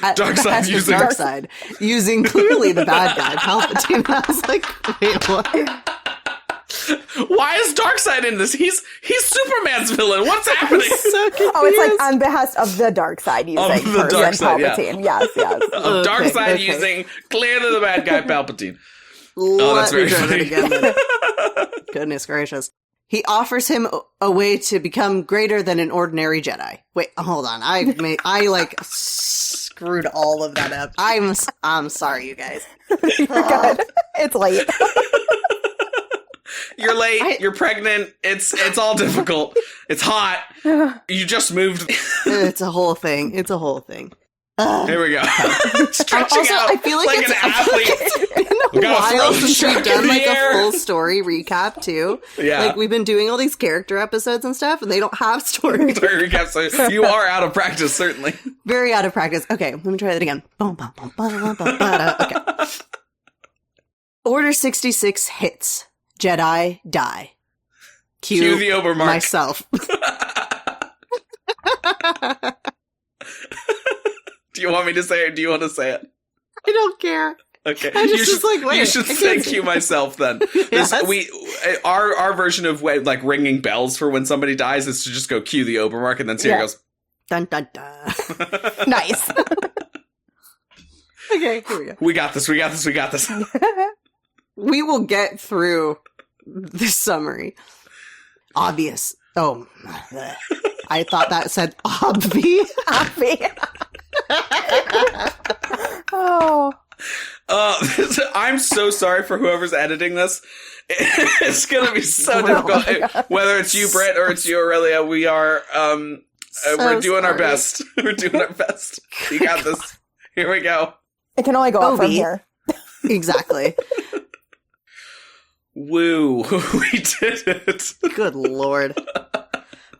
at the behest of Darkseid, using clearly the bad guy, Palpatine. I was like, wait, what? Why is Darkseid in this? He's Superman's villain. What's happening? So Oh, it's like on behest of the dark side using the dark side, Palpatine. Yeah. Yes. Of Darkseid using clearly the bad guy, Palpatine. Oh, that's very funny. Again, then. Goodness gracious. He offers him a way to become greater than an ordinary Jedi. Wait, hold on. I screwed all of that up. I'm sorry, you guys. You're good. It's late. You're late. You're pregnant. It's all difficult. It's hot. You just moved. It's a whole thing. Here we go. Stretching also, out I feel like an athlete. It's been a while since we've done like a full story recap too. Yeah. Like we've been doing all these character episodes and stuff, and they don't have story recap. So you are out of practice, certainly. Very out of practice. Okay, let me try that again. Okay. Order 66 hits. Jedi die. Cue the Obermark. Myself. Do you want me to say it or do you want to say it? I don't care. Okay. You should say cue myself then. Yes. Our version of like ringing bells for when somebody dies is to just go cue the Obermark and then Sierra goes dun dun dun. Nice. Okay, here we go. We got this. We will get through this summary. Obvious. Oh, I thought that said obvi. Oh. I'm so sorry for whoever's editing this. It's going to be so difficult. Whether it's you, Britt, or it's you, Aurelia, we are, we're doing our best. We're doing our best. You got this. Here we go. It can only go up from here. Exactly. Woo. We did it. Good Lord.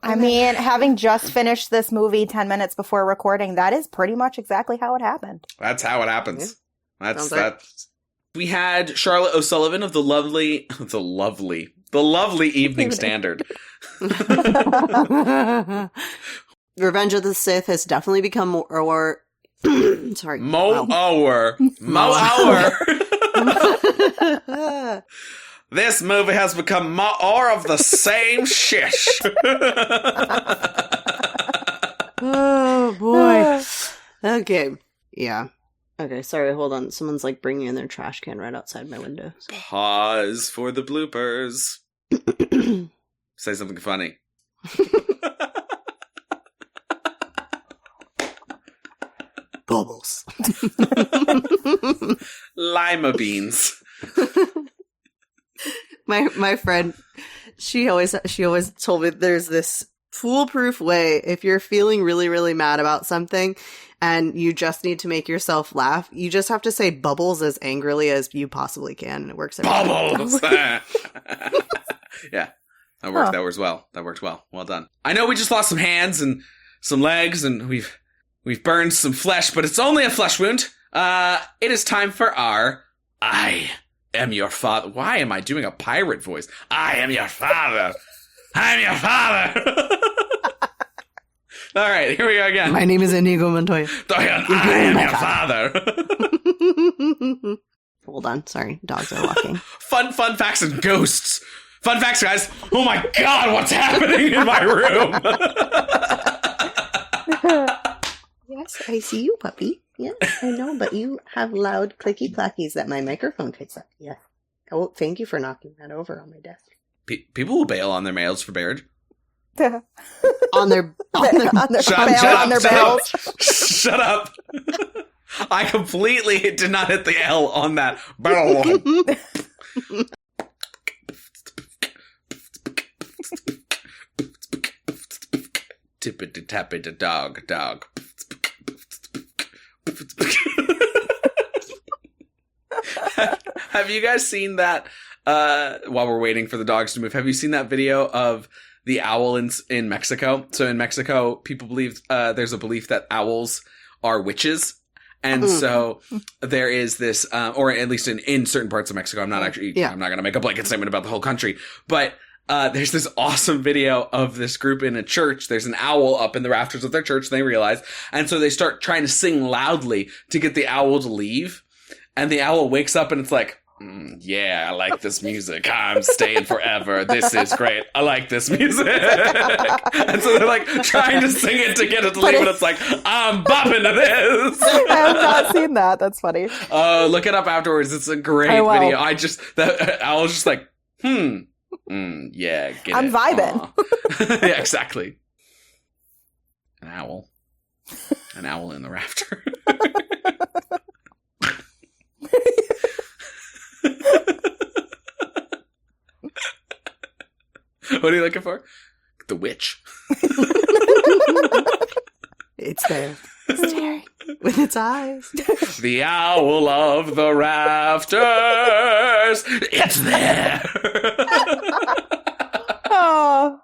I mean, having just finished this movie 10 minutes before recording, that is pretty much exactly how it happened. That's how it happens. Yeah. That's We had Charlotte O'Sullivan of the lovely Evening Standard. Revenge of the Sith has definitely become more sorry. Mo hour. This movie has become more of the same shish. Oh, boy. Okay. Yeah. Okay, sorry, hold on. Someone's, like, bringing in their trash can right outside my window. So. Pause for the bloopers. Say something funny. Bubbles. Lima beans. My friend, she always told me there's this foolproof way if you're feeling really, really mad about something and you just need to make yourself laugh, you just have to say bubbles as angrily as you possibly can, and it works every Bubbles! Yeah. That worked. That works well. That worked well. Well done. I know we just lost some hands and some legs and we've burned some flesh, but it's only a flesh wound. It is time for our I am your father. Why am I doing a pirate voice? I am your father. I'm your father. All right, here we go again. My name is Inigo Montoya. I am your father. Hold on, sorry, dogs are walking. Fun facts and ghosts. Fun facts, guys. Oh my God, what's happening in my room? Yes, I see you, puppy. Yes, I know, but you have loud clicky clackies that my microphone picks up. Yes. Oh, thank you for knocking that over on my desk. People will bail on their mails for Baird. on their bills. Shut up. I completely did not hit the L on that. Tippity tappity dog. Have you guys seen that, while we're waiting for the dogs to move, have you seen that video of the owl in Mexico? So in Mexico, people believe, there's a belief that owls are witches. And so there is this, or at least in certain parts of Mexico, I'm not going to make a blanket statement about the whole country, but there's this awesome video of this group in a church. There's an owl up in the rafters of their church, and they realize. And so they start trying to sing loudly to get the owl to leave. And the owl wakes up and it's like, yeah, I like this music. I'm staying forever. This is great. I like this music. And so they're like trying to sing it to get it to leave, and it's like, I'm bopping to this. I have not seen that. That's funny. Look it up afterwards. It's a great video. The owl's just like, yeah, get I'm it. vibing. Yeah, exactly. An owl in the rafter. What are you looking for? The witch. It's there. Staring with its eyes. The owl of the rafters. It's there. Oh.